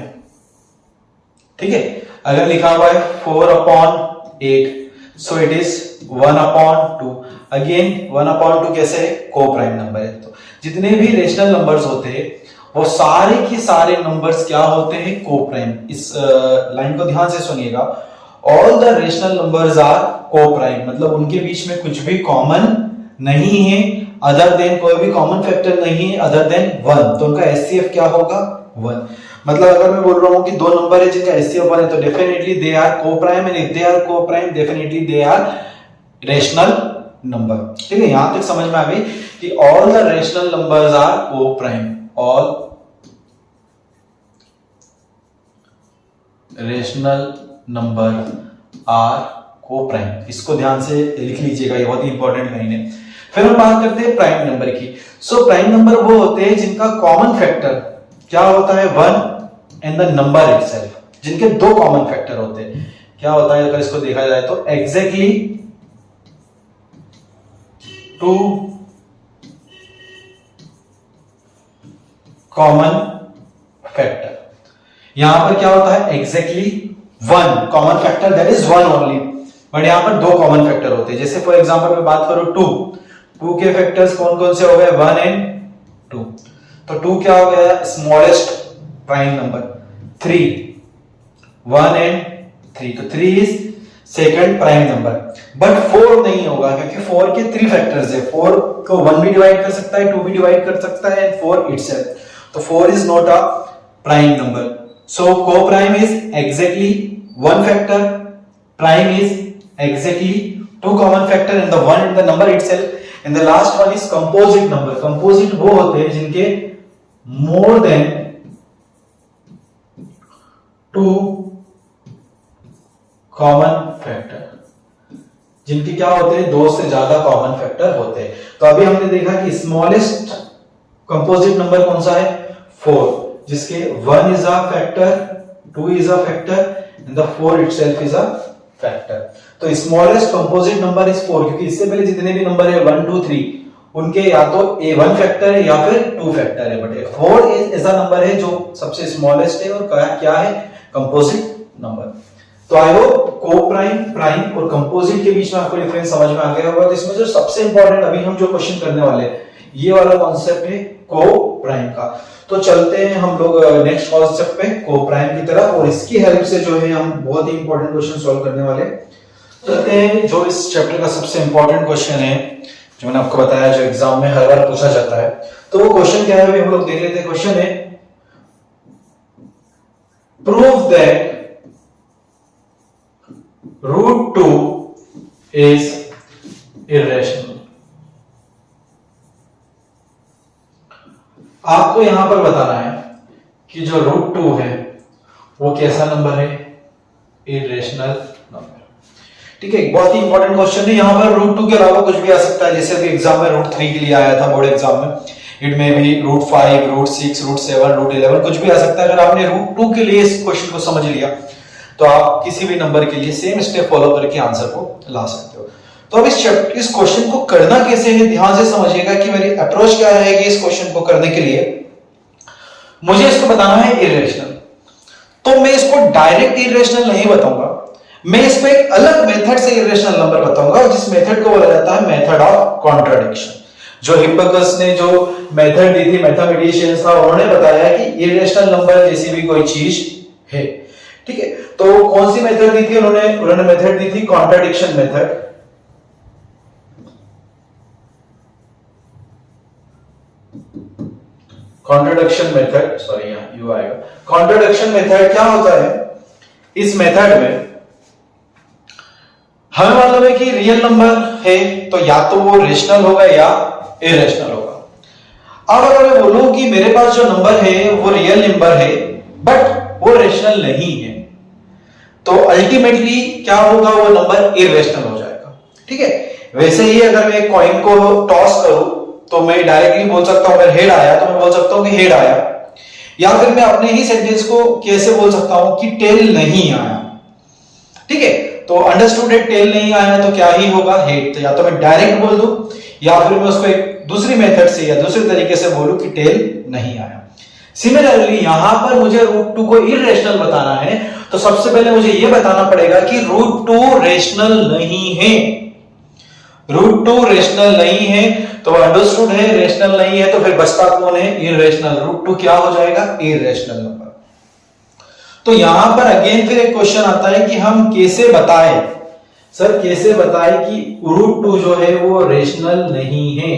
ठीक है, अगर लिखा हुआ है 4/8, सो इट इज 1/2। अगेन 1/2 कैसे है, कोप्राइम नंबर है। तो जितने भी रेशनल नंबर्स होते हैं वो सारे के सारे नंबर्स क्या होते हैं, कोप्राइम। इस लाइन को ध्यान से सुनिएगा, all the rational numbers are coprime, मतलब उनके बीच में कुछ भी कॉमन नहीं है अदर देन, कोई भी कॉमन फैक्टर नहीं है अदर देन 1, तो उनका एचसीएफ क्या होगा, 1। मतलब अगर मैं बोल रहा हूं कि 2 नंबर है जिनका एचसीएफ 1 है, तो definitely they are coprime, and if they are coprime definitely they are rational number. ठीक है, यहां तक समझ में आ गई कि all the rational numbers are coprime, all rational number are coprime. इसको ध्यान से लिख लीजिएगा, ये बहुत ही इंपॉर्टेंट लाइन है। फिर हम बात करते हैं प्राइम नंबर की। सो प्राइम नंबर वो होते हैं जिनका कॉमन फैक्टर क्या होता है, 1 एंड द नंबर इटसेल्फ, जिनके 2 कॉमन फैक्टर होते हैं। क्या होता है अगर इसको देखा जाए तो एग्जैक्टली 2 कॉमन फैक्टर। यहां पर क्या होता है, exactly 1 common factor, that is 1 only, but यहां पर 2 कॉमन फैक्टर होते हैं। जैसे फॉर एग्जांपल मैं बात करूं 2 के फैक्टर्स कौन कौन से हो गए, 1 एंड 2। तो 2 क्या हो गया, स्मॉलेस्ट प्राइम नंबर। 3, 1 एंड 3, तो 3 is second prime number. But 4 नहीं होगा क्योंकि 4 के 3 फैक्टर्स है, 4 को 1 भी डिवाइड कर सकता है, 2 भी डिवाइड कर सकता है, एंड 4 इटसेल्फ, तो 4 is not a prime number. So co-prime is exactly 1 factor, prime is exactly 2 common factor, and the 1 in the number itself, and the last one is composite number. Composite वो होते हैं जिनके more than two common factor, जिनके क्या होते हैं, दो से ज्यादा कॉमन फैक्टर होते हैं। तो अभी हमने देखा कि स्मॉलेस्ट कंपोजिट नंबर कौन सा है, 4, जिसके 1 is a factor, 2 is a factor and the 4 itself is a factor. तो स्मॉलेस्ट कंपोजिट नंबर इज 4, क्योंकि इससे पहले जितने भी नंबर है 1 2 3 उनके या तो ए 1 फैक्टर है या फिर 2 फैक्टर है, बट 4 ऐसा नंबर है जो सबसे स्मॉलेस्ट है और क्या है, कंपोजिट नंबर। तो आई होप को प्राइम, प्राइम और कंपोजिट के बीच में आपको डिफरेंस समझ में आ गया होगा। तो इसमें जो सबसे इंपॉर्टेंट अभी हम जो क्वेश्चन करने वाले हैं, ये वाला कॉन्सेप्ट है को प्राइम का। तो चलते हैं हम लोग नेक्स्ट कॉन्सेप्ट पे, को प्राइम की तरफ, और इसकी हेल्प से जो है हम बहुत ही इंपॉर्टेंट क्वेश्चन सॉल्व करने वाले। चलते हैं जो इस चैप्टर का सबसे इंपॉर्टेंट क्वेश्चन है, जो मैंने आपको बताया जो एग्जाम में हर बार पूछा जाता है। तो वो क्वेश्चन क्या है अभी हम लोग देख लेते हैं। क्वेश्चन है प्रूव दैट √2 is irrational। आपको यहां पर बताना है कि जो √2 है वो कैसा नंबर है, इरेशनल नंबर। ठीक है, बहुत ही इंपॉर्टेंट क्वेश्चन है। यहां पर √2 के अलावा कुछ भी आ सकता है, जैसे अभी एग्जाम में √3 के लिए आया था बोर्ड एग्जाम में, इट में भी √5, √6, √7, √11 कुछ भी आ सकता है। अगर आपने √2 के लिए इस क्वेश्चन को समझ लिया तो आप किसी भी नंबर के लिए सेम स्टेप फॉलो करके आंसर को ला सकते हो। तो अब इस क्वेश्चन को करना कैसे है, ध्यान से समझिएगा कि मेरी अप्रोच क्या है कि इस क्वेश्चन को करने के लिए मुझे इसको बताना है इरेशनल। तो मैं इसको डायरेक्ट इरेशनल नहीं बताऊंगा, मैं इसको एक अलग मेथड से इरेशनल नंबर बताऊंगा, जिस मेथड को बोला जाता है मेथड ऑफ कॉन्ट्राडिक्शन। जो हिप्पार्कस ने जो मेथड दी थी, मैथमेटिशियंस था, उन्होंने बताया कि इरेशनल नंबर जैसी भी कोई चीज है। ठीक है, तो कौन सी मेथड दी थी उन्होंने मेथड दी थी contradiction method. Contradiction method, sorry यहां यू आएगा। कॉन्ट्राडिक्शन मेथड क्या होता है, इस मेथड में हमें मालूम है कि रियल नंबर है तो या तो वो रेशनल होगा या इरेशनल होगा। अब अगर मैं बोलूं कि मेरे पास जो नंबर है वो रियल नंबर है बट वो रेशनल नहीं है, तो अल्टीमेटली क्या होगा, वो नंबर इरेशनल हो जाएगा। ठीक है, वैसे ही अगर मैं एक कॉइन को टॉस करूं तो मैं डायरेक्टली बोल सकता हूं अगर हेड आया तो मैं बोल सकता हूं कि हेड आया, या फिर मैं अपने ही सेंटेंस को कैसे बोल सकता हूं कि टेल नहीं आया। ठीक है, तो अंडरस्टूड है, टेल नहीं आया तो क्या ही होगा, हेड। तो या तो मैं डायरेक्ट बोल दूं या फिर मैं उसको एक दूसरी मेथड से या दूसरे तरीके से बोलूं कि टेल नहीं आया। सिमिलरली यहां पर मुझे √2 को इरेशनल बताना है, तो सबसे पहले मुझे यह बताना पड़ेगा कि √2 रेशनल नहीं है। √2 रेशनल नहीं है तो अंडरस्टूड है, रेशनल नहीं है तो फिर बचता कौन है, इरेशनल। √2 क्या हो जाएगा, इरेशनल नंबर। तो यहां पर अगेन फिर एक क्वेश्चन आता है कि हम कैसे बताएं, सर कैसे बताएं कि √2 जो है वो रेशनल नहीं है,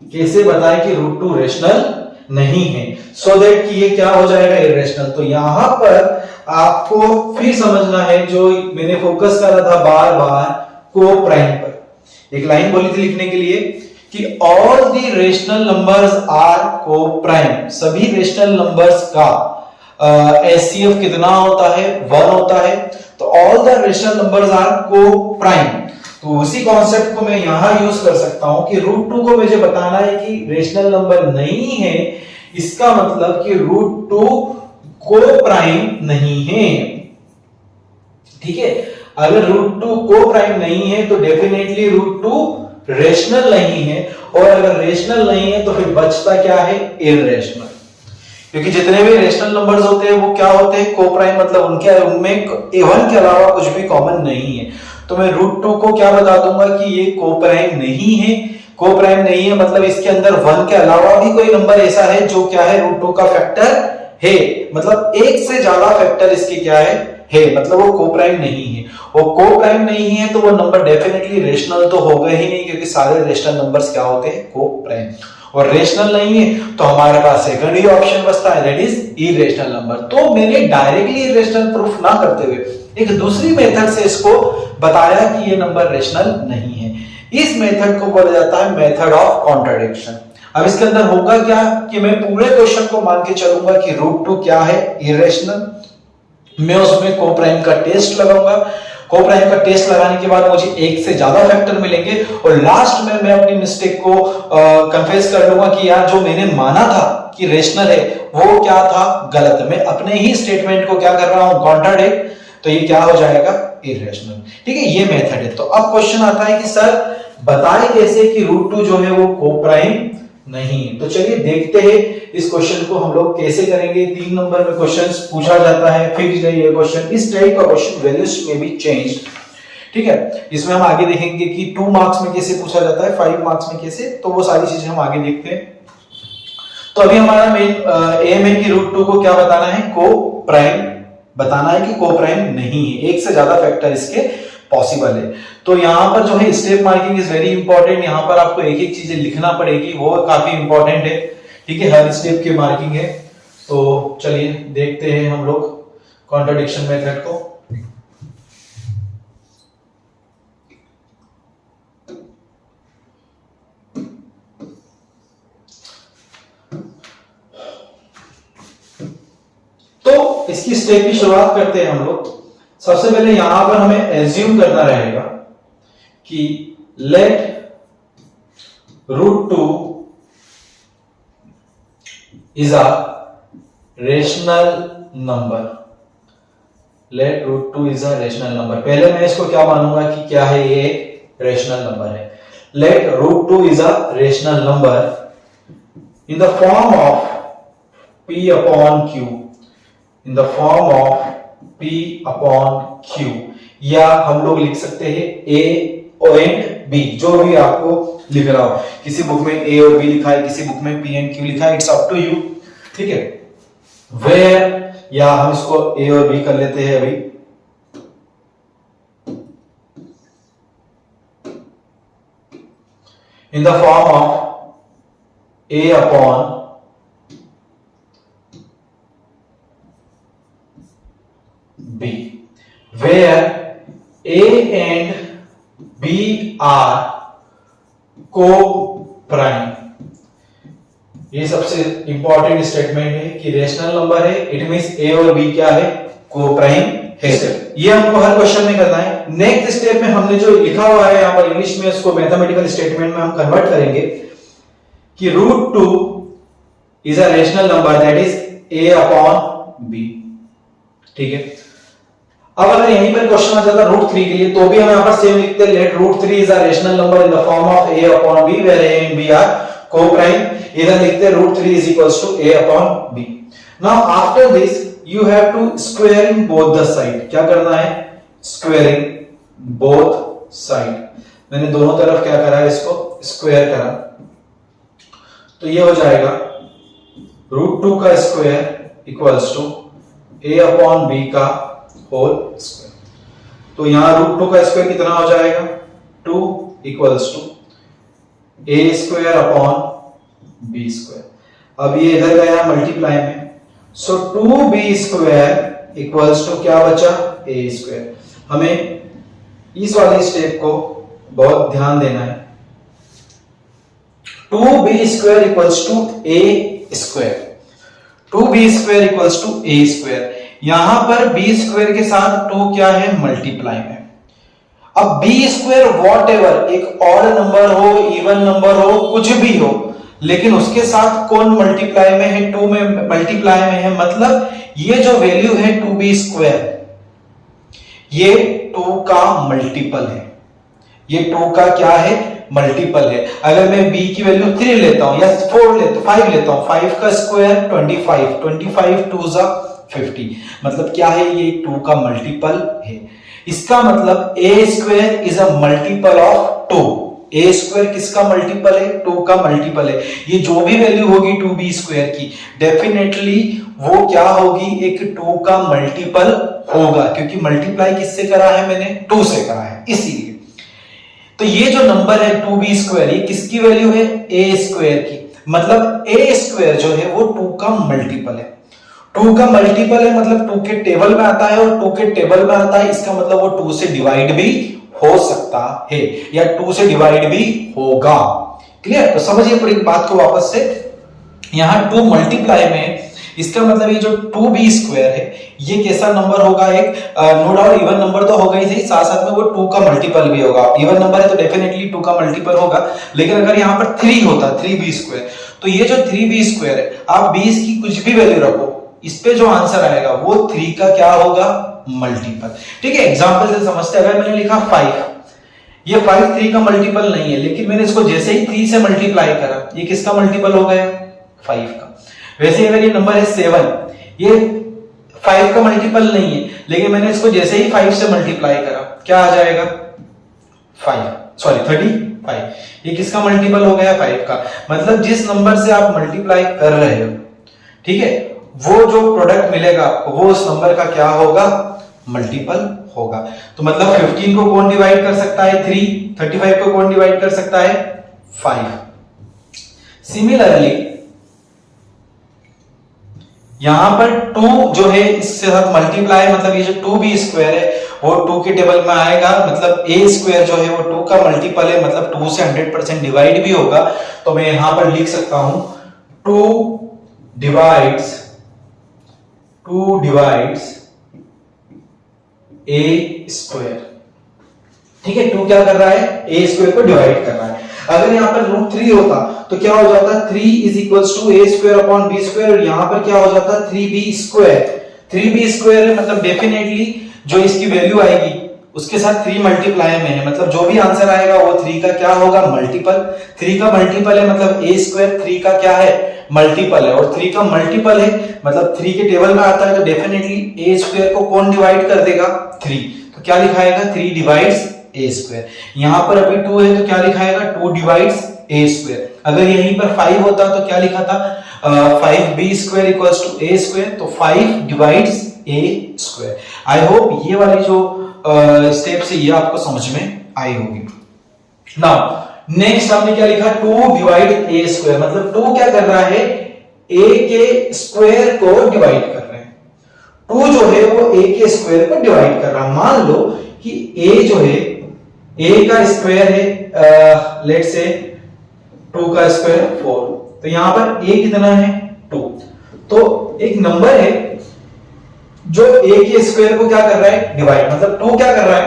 कैसे बताएं कि √2 रेशनल नहीं है, सो दैट कि ये क्या हो जाएगा, इरेशनल। तो यहां पर आपको फिर समझना है जो मैंने फोकस करा था बार बार को प्राइम पर। एक लाइन बोली थी लिखने के लिए कि all the rational numbers are coprime. सभी रेशनल नंबर्स का एचसीएफ कितना होता है, 1 होता है। तो all the rational numbers are coprime. तो उसी कॉन्सेप्ट को मैं यहां यूज कर सकता हूं कि √2 को मुझे बताना है कि रेशनल नंबर नहीं है, इसका मतलब कि √2 को प्राइम नहीं है। ठीक है, अगर √2 को प्राइम नहीं है तो डेफिनेटली √2 रेशनल नहीं है, और अगर रेशनल नहीं है तो फिर बचता क्या है, इरेशनल। क्योंकि जितने भी रेशनल नंबर्स होते हैं वो क्या होते हैं, को प्राइम, मतलब उनमें A1 के अलावा कुछ भी कॉमन नहीं है। तो मैं √2 को क्या बता दूंगा कि ये को प्राइम नहीं है। को प्राइम नहीं है मतलब इसके अंदर 1 के अलावा भी कोई नंबर ऐसा है जो क्या है, √2 का फैक्टर है, मतलब एक से ज्यादा फैक्टर इसके क्या है, मतलब वो को प्राइम नहीं है। वो को प्राइम नहीं है तो वो नंबर डेफिनेटली रेशनल तो होगा ही नहीं, क्योंकि सारे रेशनल नंबर्स क्या होते हैं, को प्राइम। और रेशनल नहीं है तो हमारे पास सेकंड ही ऑप्शन बचता है, दैट इज इरेशनल नंबर। तो मैंने डायरेक्टली इरेशनल प्रूफ ना करते हुए एक दूसरी मेथड से इसको बताया कि ये नंबर रेशनल नहीं है। इस मेथड को बोला जाता है मेथड ऑफ कॉन्ट्राडिक्शन। अब इसके अंदर होगा क्या कि मैं पूरे क्वेश्चन को मान के चलूंगा कि √2 क्या है, इरेशनल। मैं उसमें को प्राइम का टेस्ट लगाऊंगा, को प्राइम का टेस्ट लगाने के बाद मुझे एक से ज्यादा फैक्टर मिलेंगे और लास्ट में मैं अपनी मिस्टेक को कन्फेस कर लूंगा कि यार जो मैंने माना था कि रेशनल है वो क्या था, गलत। मैं अपने ही स्टेटमेंट को क्या कर रहा हूं, कॉन्ट्राडिक्ट, तो ये क्या हो जाएगा, इरेशनल। ठीक है, ये मेथड है। तो अब क्वेश्चन आता है कि सर बताए कैसे कि √2 जो है वो को प्राइम नहीं। तो चलिए देखते हैं इस क्वेश्चन को हम लोग कैसे करेंगे। 3 नंबर में क्वेश्चंस पूछा जाता है, फिक्स्ड है ये क्वेश्चन। इस टाइप का क्वेश्चन वैल्यूज में भी चेंज। ठीक है, इसमें हम आगे देखेंगे कि 2 मार्क्स में कैसे पूछा जाता है, 5 मार्क्स में कैसे, तो वो सारी चीजें हम आगे देखते हैं। तो अभी हमारा मेन एम है कि √2 को क्या बताना है, को प्राइम बताना है कि को प्राइम नहीं है, एक से ज्यादा फैक्टर इसके पॉसिबल है। तो यहां पर जो है step marking is very important. यहां पर आपको एक एक चीजें लिखना पड़ेगी, वो काफी इंपॉर्टेंट है। ठीक है, हर स्टेप की मार्किंग है। तो चलिए देखते हैं हम लोग कॉन्ट्राडिक्शन मेथड को। तो इसकी स्टेप की शुरुआत करते हैं हम लोग। सबसे पहले यहां पर हमें एज्यूम करना रहेगा कि let √2 is a rational number. Let √2 is a rational number. पहले मैं इसको क्या मानूंगा कि क्या है, ये रेशनल नंबर है। Let √2 is a rational number in the form of P upon Q, in the form of P upon Q, या हम लोग लिख सकते हैं A एंड B, जो भी आपको लिख रहा हो। किसी बुक में A और B लिखा है, किसी बुक में P एंड Q लिखा है, इट्स अप टू यू। ठीक है, वेयर, या हम इसको A और B कर लेते हैं अभी। इन the form of A upon B, where A and B are co-prime। ये सबसे इंपॉर्टेंट स्टेटमेंट है कि रेशनल नंबर है, इट मींस A और B क्या है, को-प्राइम है। ये हमको हर क्वेश्चन में करना है। नेक्स्ट स्टेप में हमने जो लिखा हुआ है यहाँ पर इंग्लिश में, उसको मैथमेटिकल स्टेटमेंट में हम कन्वर्ट करेंगे कि √2 is a rational number that is A upon B। ठीक है, अब अगर यहीं पर क्वेश्चन आ जाता √3 के लिए, तो भी हम यहां पर सेम लिखते हैं, let √3 is a rational number in the form of A upon B where A and B are coprime. इधर लिखते हैं √3 is equals to A upon B। Now after this you have to squaring both the side. क्या करना है, squaring both side. मैंने दोनों तरफ क्या करा है, इसको स्क्वायर करा। तो ये हो जाएगा √2 का square equals to A upon B का होल स्क्वायर। तो यहां √2 का स्क्वायर कितना हो जाएगा, 2 equals to A square upon B square. अब ये इधर गया मल्टीप्लाई में, सो 2B स्क्वायर इक्वल्स टू क्या बचा, A स्क्वायर। हमें इस वाले स्टेप को बहुत ध्यान देना है। 2B square equals to A square, 2B square equals to A square. यहां पर B स्क्वायर के साथ 2 क्या है, मल्टीप्लाई में। अब B स्क्वायर वॉट एवर, एक ऑड नंबर हो, इवन नंबर हो, कुछ भी हो, लेकिन उसके साथ कौन मल्टीप्लाई में है, 2 में मल्टीप्लाई में है। मतलब ये जो वैल्यू है 2B स्क्वायर, ये 2 का मल्टीपल है। ये 2 का क्या है, मल्टीपल है। अगर मैं B की वैल्यू 3 लेता हूं या 4 लेता हूं, 5 लेता हूं, 5 का स्क्वायर 25, 25 2 जा 50, मतलब क्या है, ये 2 का मल्टीपल है। इसका मतलब A square is a multiple of 2। A square किसका मल्टीपल है, 2 का मल्टीपल है। ये जो भी वैल्यू होगी 2B स्क्वायर की, डेफिनेटली वो क्या होगी, एक 2 का मल्टीपल होगा, क्योंकि मल्टीप्लाई किससे करा है मैंने, 2 से करा है, इसीलिए। तो ये जो नंबर है 2B स्क्वायर, ये किसकी वैल्यू है, A स्क्वायर की। मतलब A स्क्वायर जो है वो 2 का मल्टीपल है। 2 का मल्टीपल है मतलब 2 के टेबल में आता है, और 2 के टेबल में आता है, इसका मतलब वो 2 से डिवाइड भी हो सकता है, या 2 से डिवाइड भी होगा। क्लियर? तो समझिए पूरी बात को वापस से। यहाँ 2 मल्टीप्लाई में इसका मतलब ये जो 2b² है ये कैसा नंबर होगा, एक नो डाउट इवन नंबर तो होगा ही सही, साथ साथ में वो 2 का मल्टीपल भी होगा। इवन नंबर है तो डेफिनेटली 2 का मल्टीपल होगा, लेकिन अगर यहाँ पर 3 होता 3b², तो ये जो 3b² है आप 20 की कुछ भी वैल्यू रखो, इस पे जो आंसर आएगा वो 3 का क्या होगा, मल्टीपल। ठीक है, एग्जांपल से समझते हैं। अगर मैंने लिखा 5, ये 5 3 का मल्टीपल नहीं है, लेकिन मैंने इसको जैसे ही 3 से मल्टीप्लाई करा, ये किसका मल्टीपल हो गया, 5 का। वैसे अगर ये नंबर है 7, ये 5 का मल्टीपल नहीं है, लेकिन मैंने इसको जैसे ही 5 से मल्टीप्लाई करा, क्या आ जाएगा, 35। ये किसका मल्टीपल हो गया, 5 का। मतलब जिस नंबर से आप मल्टीप्लाई कर रहे हो, ठीक है, वो जो प्रोडक्ट मिलेगा आपको वो उस नंबर का क्या होगा, मल्टीपल होगा। तो मतलब 15 को कौन डिवाइड कर सकता है, 3। 35 को कौन डिवाइड कर सकता है, 5। सिमिलरली यहां पर 2 जो है इसके साथ मल्टीप्लाई, मतलब ये जो 2b² है वो 2 के टेबल में आएगा, मतलब a² जो है वो 2 का मल्टीपल है, मतलब 2 से 100% डिवाइड भी होगा। तो मैं यहां पर लिख सकता हूं 2 डिवाइड्स a²। ठीक है, 2 क्या कर रहा है, a² को डिवाइड कर रहा है। अगर यहाँ पर √3 होता तो क्या हो जाता, 3 = a² b², और यहाँ पर क्या हो जाता, 3b²। 3b² है, मतलब डेफिनेटली जो इसकी वैल्यू आएगी उसके साथ 3 मल्टीप्लाई में है, मतलब जो भी आंसर आएगा वो 3 का क्या होगा, मल्टीपल। 3 का मल्टीपल है, मतलब a² 3 का क्या है, मल्टीपल है, और 3 का मल्टीपल है मतलब 3 के टेबल में आता है, तो डेफिनेटली a² को कौन डिवाइड कर देगा, 3। तो क्या लिखाएगा, 3 डिवाइड्स a²। यहां पर अभी 2 है तो क्या लिखाएगा, 2 डिवाइड्स a²। अगर यहीं पर 5 होता तो क्या लिखा था, 5b² = a², तो 5 डिवाइड्स a²। आई होप ये वाली जो स्टेप से ये आपको समझ में आई होगी। नाउ नेक्स्ट हमने क्या लिखा, 2 डिवाइड a², मतलब 2 क्या कर रहा है, a के स्क्वायर को डिवाइड कर रहे हैं। 2 जो है वो a के स्क्वायर को डिवाइड कर रहा है। मान लो कि a जो है, a का स्क्वायर है लेट्स से 2 का स्क्वायर 4, तो यहां पर a कितना है, 2। तो एक नंबर है जो a के स्क्वायर को क्या कर रहा है, डिवाइड, मतलब 2 क्या कर रहा है,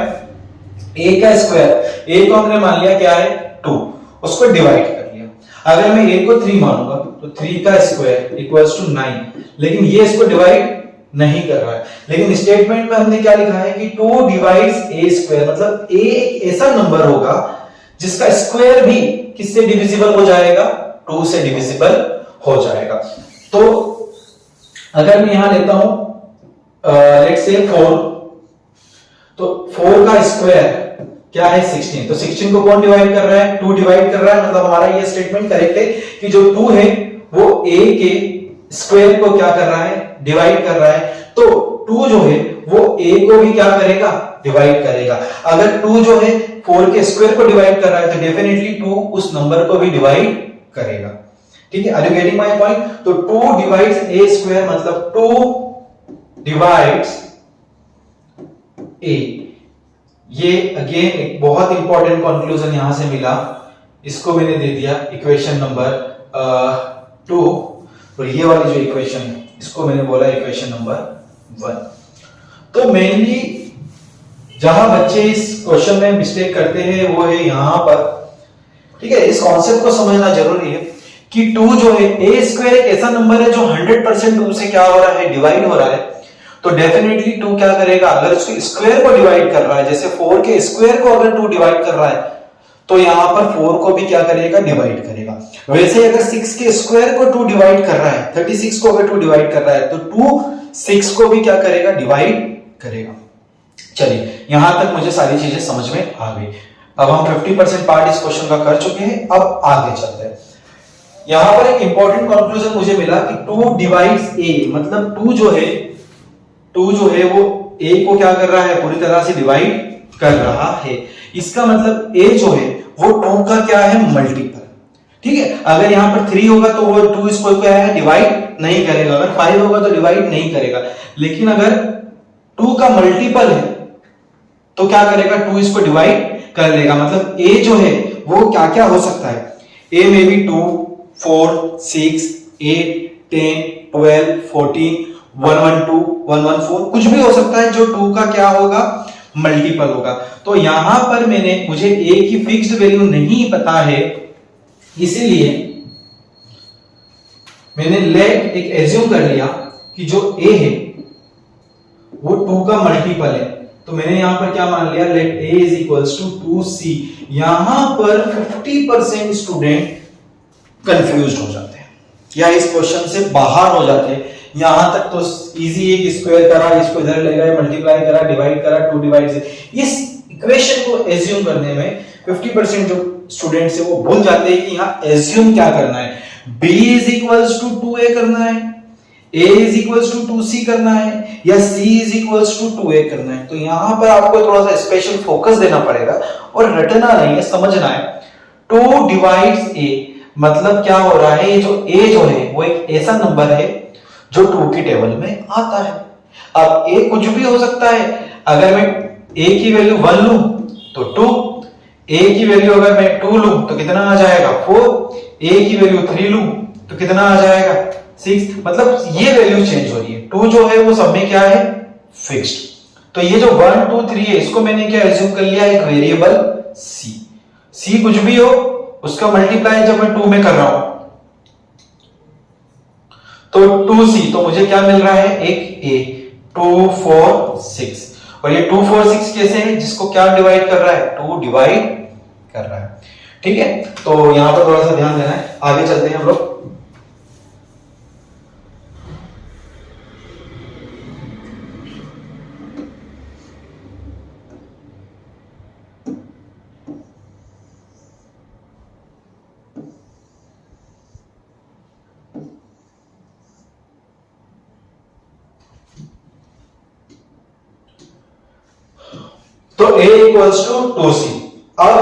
a का स्क्वायर, a को हमने मान लिया क्या है, 2, उसको डिवाइड कर लिया। अगर मैं a को 3 मानूंगा तो 3 का स्क्वायर = 9, लेकिन ये इसको डिवाइड नहीं कर रहा है। लेकिन स्टेटमेंट में हमने क्या लिखा है कि 2 डिवाइड्स a², मतलब a एक ऐसा नंबर होगा जिसका स्क्वायर भी किससे डिविजिबल हो जाएगा, 2 से डिविजिबल हो जाएगा। तो अगर मैं यहां लेता हूं लेट्स से 4, तो 4 का स्क्वायर क्या है, 16। तो 16 को कौन डिवाइड कर रहा है, 2 डिवाइड कर रहा है, मतलब हमारा ये स्टेटमेंट करेक्ट है कि जो 2 है वो a के स्क्वायर को क्या कर रहा है, डिवाइड कर रहा है। तो 2 जो है वो a को भी क्या करेगा, डिवाइड करेगा। अगर 2 जो है 4 के स्क्वायर को डिवाइड कर रहा है तो डेफिनेटली 2 उस नंबर को भी डिवाइड करेगा। ठीक है, are you getting my point? तो 2 डिवाइड्स a², मतलब 2 डिवाइड्स a। ये अगेन एक बहुत इंपॉर्टेंट कंक्लूजन यहां से मिला, इसको मैंने दे दिया इक्वेशन नंबर 2, और ये वाली जो इक्वेशन है इसको मैंने बोला इक्वेशन नंबर 1। तो मेनली जहां बच्चे इस क्वेश्चन में मिस्टेक करते हैं वो है यहां पर। ठीक है, इस कॉन्सेप्ट को समझना जरूरी है कि 2 जो है, a² एक ऐसा नंबर है जो 100% 2 से क्या हो रहा है, डिवाइड हो रहा है। तो डेफिनेटली 2 क्या करेगा, अगर उसके स्क्वायर को डिवाइड कर रहा है, जैसे 4 के स्क्वायर को अगर 2 डिवाइड कर रहा है तो यहां पर 4 को भी क्या करेगा, डिवाइड करेगा। वैसे अगर 6 के स्क्वायर को 2 डिवाइड कर रहा है, 36 को अगर 2 डिवाइड कर रहा है तो 2 6 को भी क्या करेगा, डिवाइड करेगा। चलिए यहां तक मुझे सारी चीजें समझ में आ गई। अब हम 50% पार्ट इस क्वेश्चन का कर चुके हैं, अब आगे चलते हैं। यहां पर एक इंपॉर्टेंट कंक्लूजन मुझे मिला कि 2 डिवाइड्स a, मतलब 2 जो है वो a को क्या कर रहा है, पूरी तरह से डिवाइड कर रहा है। इसका मतलब a जो है वो 2 का क्या है, मल्टीपल। ठीक है, अगर यहां पर 3 होगा तो वो 2 इसको क्या है, डिवाइड नहीं करेगा। अगर 5 होगा तो डिवाइड नहीं करेगा। लेकिन अगर 2 का मल्टीपल है तो क्या करेगा, 2 इसको डिवाइड कर लेगा। मतलब a जो है वो क्या क्या हो सकता है, ए में भी 2, 4, 6, 8, 10, 12, 14, 112, 114 कुछ भी हो सकता है जो 2 का क्या होगा, मल्टीपल होगा। तो यहां पर मुझे ए की फिक्स्ड वैल्यू नहीं पता है, इसीलिए मैंने लेट एक एज्यूम कर लिया कि जो ए है वो 2 का मल्टीपल है। तो मैंने यहां पर क्या मान लिया, let a is equals to 2c। यहां पर 50% स्टूडेंट कंफ्यूज हो जाते हैं या इस क्वेश्चन से बाहर हो जाते हैं। यहां तक तो इजी है कि स्क्वायर करा, इसको इधर ले गए, मल्टीप्लाई करा, डिवाइड करा, 2 डिवाइड से इस इक्वेशन को एज्यूम करने में 50% जो स्टूडेंट्स है वो भूल जाते हैं कि यहां एज्यूम क्या करना है। b is equals to 2a करना है, a is equals to 2c करना है, या c is equals to 2a करना है। तो यहां पर आपको थोड़ा सा स्पेशल फोकस देना पड़ेगा और रटना नहीं है, समझना है। 2 डिवाइड्स a मतलब क्या हो रहा है, ये जो a जो है वो एक ऐसा नंबर है जो 2 की टेबल में आता है। अब a कुछ भी हो सकता है, अगर मैं a की वैल्यू 1 लूं तो 2, a की वैल्यू अगर मैं 2 लूं तो कितना आ जाएगा 4, a की वैल्यू 3 लूं तो कितना आ जाएगा 6। मतलब ये वैल्यू चेंज हो रही है, 2 जो है वो सब में क्या है, फिक्स्ड। तो ये जो 1, 2, 3 है इसको मैंने क्या एज्यूम कर लिया, एक वेरिएबल c कुछ भी हो उसका मल्टीप्लाई जब मैं 2 में कर रहा हूं तो 2c, तो मुझे क्या मिल रहा है, एक a, 2, 4, 6। और ये 2, 4, 6 कैसे है, जिसको क्या डिवाइड कर रहा है, 2 डिवाइड कर रहा है। ठीक है, तो यहां पर थोड़ा सा ध्यान देना है। आगे चलते हैं हम लोग। तो a इक्वल्स टू 2c। अब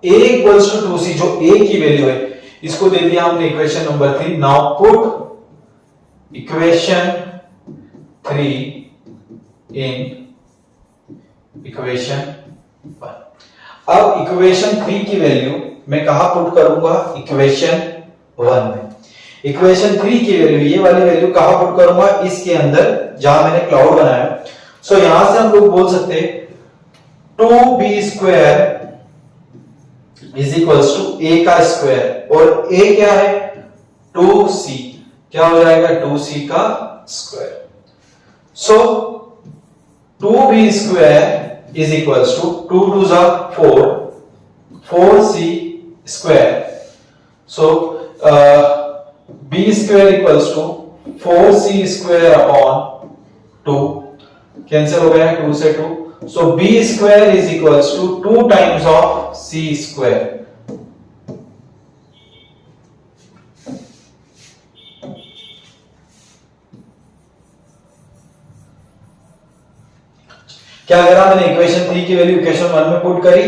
a इक्वल्स टू 2c जो a की वैल्यू है इसको दे दिया हमने equation number 3। Now put equation 3 in equation 1। अब इक्वेशन 3 की वैल्यू मैं कहां पुट करूंगा, इक्वेशन 1 में। इक्वेशन 3 की वैल्यू, ये वाली वैल्यू कहां पुट करूंगा, इसके अंदर जहां मैंने क्लाउड बनाया। सो यहां से हम लोग बोल सकते हैं 2b square is equals to a का स्क्वायर, और a क्या है 2c, क्या हो जाएगा 2c का square. So 2b square is equals to 2 2 जा 4, 4c square. So b square equals to 4c square upon 2, cancel हो गया 2 से 2। So b square is equals to 2 times of c square। क्या करा मैंने, इक्वेशन 3 की वैल्यू इक्वेशन 1 में put करी,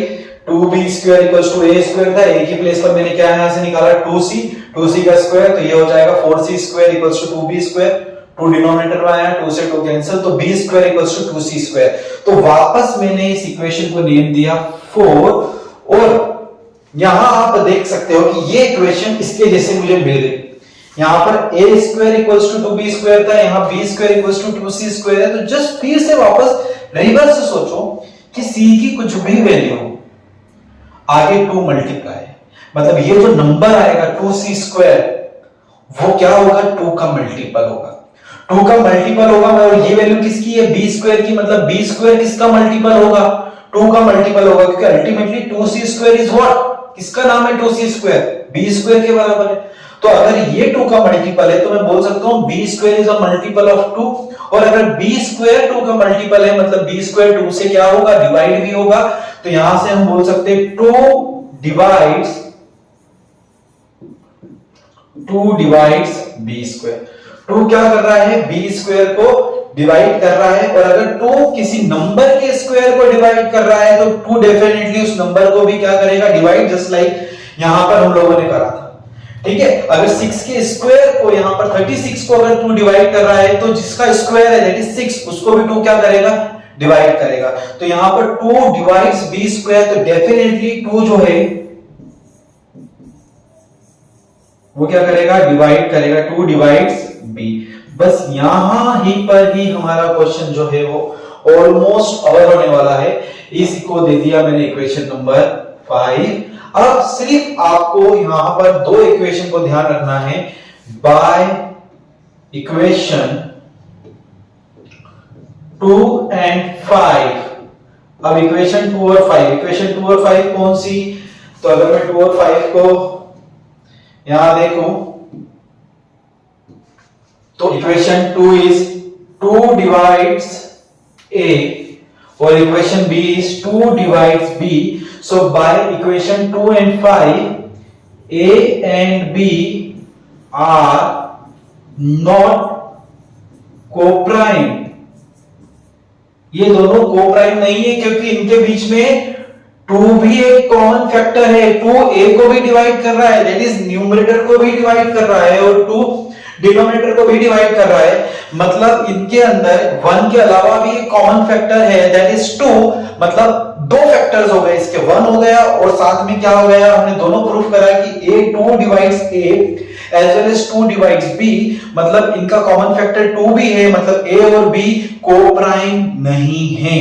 2b square equals to a square था, a की प्लेस पर मैंने क्या यहां से निकाला 2c का स्क्वायर, तो ये हो जाएगा 4c square equals to 2b square. 2 denominator में आया, 2 से 2 कैंसिल, तो b square equals to 2c square. तो वापस मैंने इस इक्वेशन को नेम दिया 4, और यहां आप देख सकते हो कि ये इक्वेशन इसके जैसे मुझे मिल गई। यहां पर a square equals to 2b square था, यहां b square equals to 2c square है। तो जस्ट फिर से वापस रिवर्स सोचो कि c की कुछ भी वैल्यू आगे 2 मल्टीप्लाई, मतलब ये जो नंबर आएगा 2c स्क्वायर वो क्या होगा, 2 का मल्टीपल होगा। 2 का मल्टीपल होगा, और ये वैल्यू किसकी है, b स्क्वायर की, मतलब b स्क्वायर किसका मल्टीपल होगा, 2 का मल्टीपल होगा, क्योंकि ultimately 2c square is what, किसका नाम है 2c स्क्वायर, b स्क्वायर के बराबर है। तो अगर ये 2 का मल्टीपल है तो मैं बोल सकता हूं b square is a multiple of 2, और अगर b स्क्वायर 2 का मल्टीपल है मतलब b स्क्वायर 2 से क्या होगा, डिवाइड भी होगा। तो यहां से हम बोल सकते हैं 2 डिवाइड्स b स्क्वायर। 2 क्या कर रहा है, b स्क्वायर को डिवाइड कर रहा है, और अगर 2 किसी नंबर के स्क्वायर को डिवाइड कर रहा है तो 2 डेफिनेटली उस नंबर को भी क्या करेगा, डिवाइड, जस्ट लाइक यहां पर हम लोगों ने करा था। ठीक है, अगर 6 के स्क्वायर को यहां पर 36 को अगर 2 डिवाइड कर रहा है तो जिसका स्क्वायर है दैट इज 6, उसको भी 2 क्या करेगा, डिवाइड करेगा। तो यहां पर 2 डिवाइड्स b स्क्वायर, तो डेफिनेटली 2 जो है वो क्या करेगा, डिवाइड करेगा, 2 डिवाइड्स b। बस यहां ही पर ही हमारा क्वेश्चन जो है वो ऑलमोस्ट कवर होने वाला है। इसको दे दिया मैंने इक्वेशन नंबर 5। अब सिर्फ आपको यहां पर दो इक्वेशन को ध्यान रखना है, बाय इक्वेशन 2 and 5। अब इक्वेशन 2 और 5, इक्वेशन 2 और 5 कौन सी, तो अगर मैं 2 और 5 को यहां देखूं तो इक्वेशन 2 इज 2 डिवाइड्स a और equation b is 2 divides b। So by equation 2 and 5 a and b are not coprime. ये दोनों कोप्राइम नहीं है क्योंकि इनके बीच में 2 भी एक कॉमन फैक्टर है। 2 a को भी डिवाइड कर रहा है, दैट इज न्यूमरेटर को भी डिवाइड कर रहा है, और 2 डिनोमिनेटर को भी डिवाइड कर रहा है। मतलब इनके अंदर 1 के अलावा भी एक कॉमन फैक्टर है, दैट इज 2। मतलब दो फैक्टर्स हो गए, इसके 1 हो गया और साथ में क्या हो गया, हमने दोनों प्रूफ करा कि a 2 divides a as well as 2 divides b। मतलब इनका कॉमन फैक्टर 2 भी है, मतलब a और b कोप्राइम नहीं है।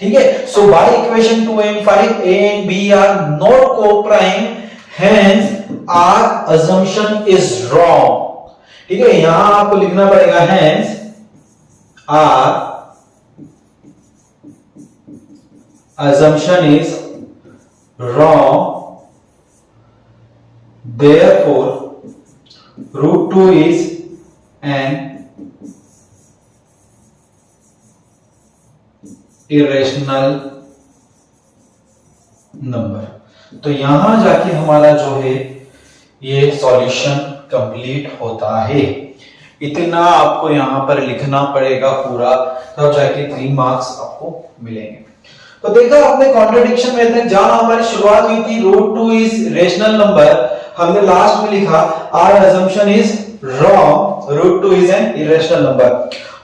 ठीक है, so by equation 2 and 5 a and b are not coprime, hence our assumption is wrong। ठीक है, यहां आपको लिखना पड़ेगा hence our assumption is wrong, therefore root 2 is an irrational number। तो यहां जाके हमारा जो है ये सॉल्यूशन कंप्लीट होता है। इतना आपको यहां पर लिखना पड़ेगा पूरा, तब जाके 3 मार्क्स आपको मिलेंगे। तो देखा आपने कॉन्ट्रडिक्शन मेथड, जहां हमारी शुरुआत हुई थी रूट 2 इज रेशनल नंबर, हमने लास्ट में लिखा our assumption is wrong, root 2 is an irrational number.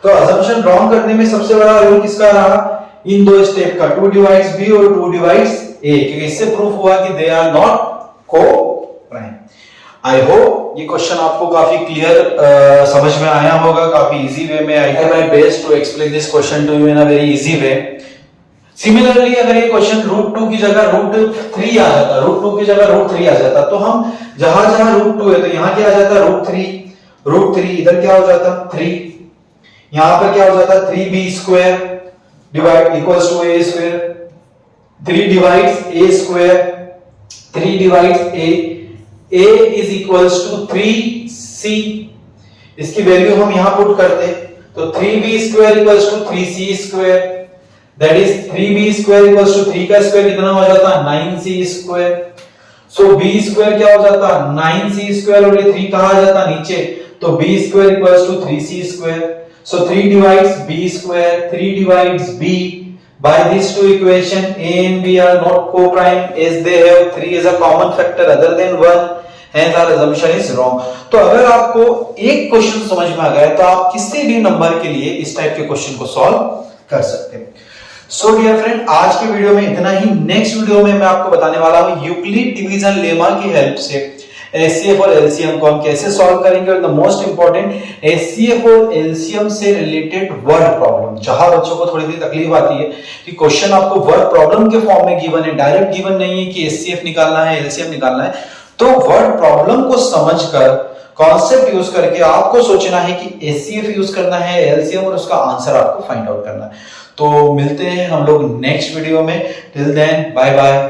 तो अजम्पशन रॉन्ग करने में सबसे बड़ा रोल किसका रहा, इन दो स्टेप का, 2 डिवाइड्स b और 2 डिवाइड्स a, क्योंकि इससे प्रूफ हुआ कि they are not coprime. I hope ये क्वेश्चन आपको काफी क्लियर समझ में आया होगा, काफी इजी वे में। I try my best to explain this question to you in a very easy way. Similarly अगर ये क्वेश्चन रूट 2 की जगह रूट 3 आ जाता, रूट 2 की जगह रूट 3 आ जाता, तो हम जहां जहां रूट 2 है तो यहां क्या आ जाता, रूट 3, इधर क्या हो जाता 3, यहां पर क्या हो जाता 3b square divide equals to a square, 3 divides a square, 3 divides a is equals to 3c। इसकी वैल्यू हम यहां पुट करते तो 3b square equals to 3c square, that is 3b square equals to 3 का स्क्वायर कितना हो जाता 9c square. So b square क्या हो जाता 9c स्क्वायर, और ये 3 कहां आ जाता नीचे, तो b square equals to 3c square. So 3 divides b square, 3 divides b। By these two equation a and b are not co-prime as they have 3 as a common factor other than 1, hence our assumption is wrong। तो अगर आपको एक question समझ में आ गया तो आप किसी भी नंबर के लिए इस टाइप के क्वेश्चन को सॉल्व कर सकते हैं। सो डियर फ्रेंड, आज के वीडियो में इतना ही। नेक्स्ट वीडियो में मैं आपको बताने वाला हूं यूक्लिड डिवीजन लेमा की हेल्प से एचसीएफ और एलसीएम को हम कैसे सॉल्व करेंगे, और द मोस्ट इंपॉर्टेंट एचसीएफ और एलसीएम से रिलेटेड वर्ड प्रॉब्लम, जहां बच्चों को थोड़ी सी तकलीफ आती है कि क्वेश्चन आपको वर्ड प्रॉब्लम के फॉर्म में गिवन है, डायरेक्ट गिवन नहीं है कि एचसीएफ निकालना है एलसीएम निकालना है। तो वर्ड प्रॉब्लम को समझकर, कॉन्सेप्ट यूज करके आपको सोचना है कि एचसीएफ यूज करना है एलसीएम, और उसका आंसर आपको फाइंड आउट करना है। तो मिलते हैं हम लोग नेक्स्ट वीडियो में। Till then bye bye.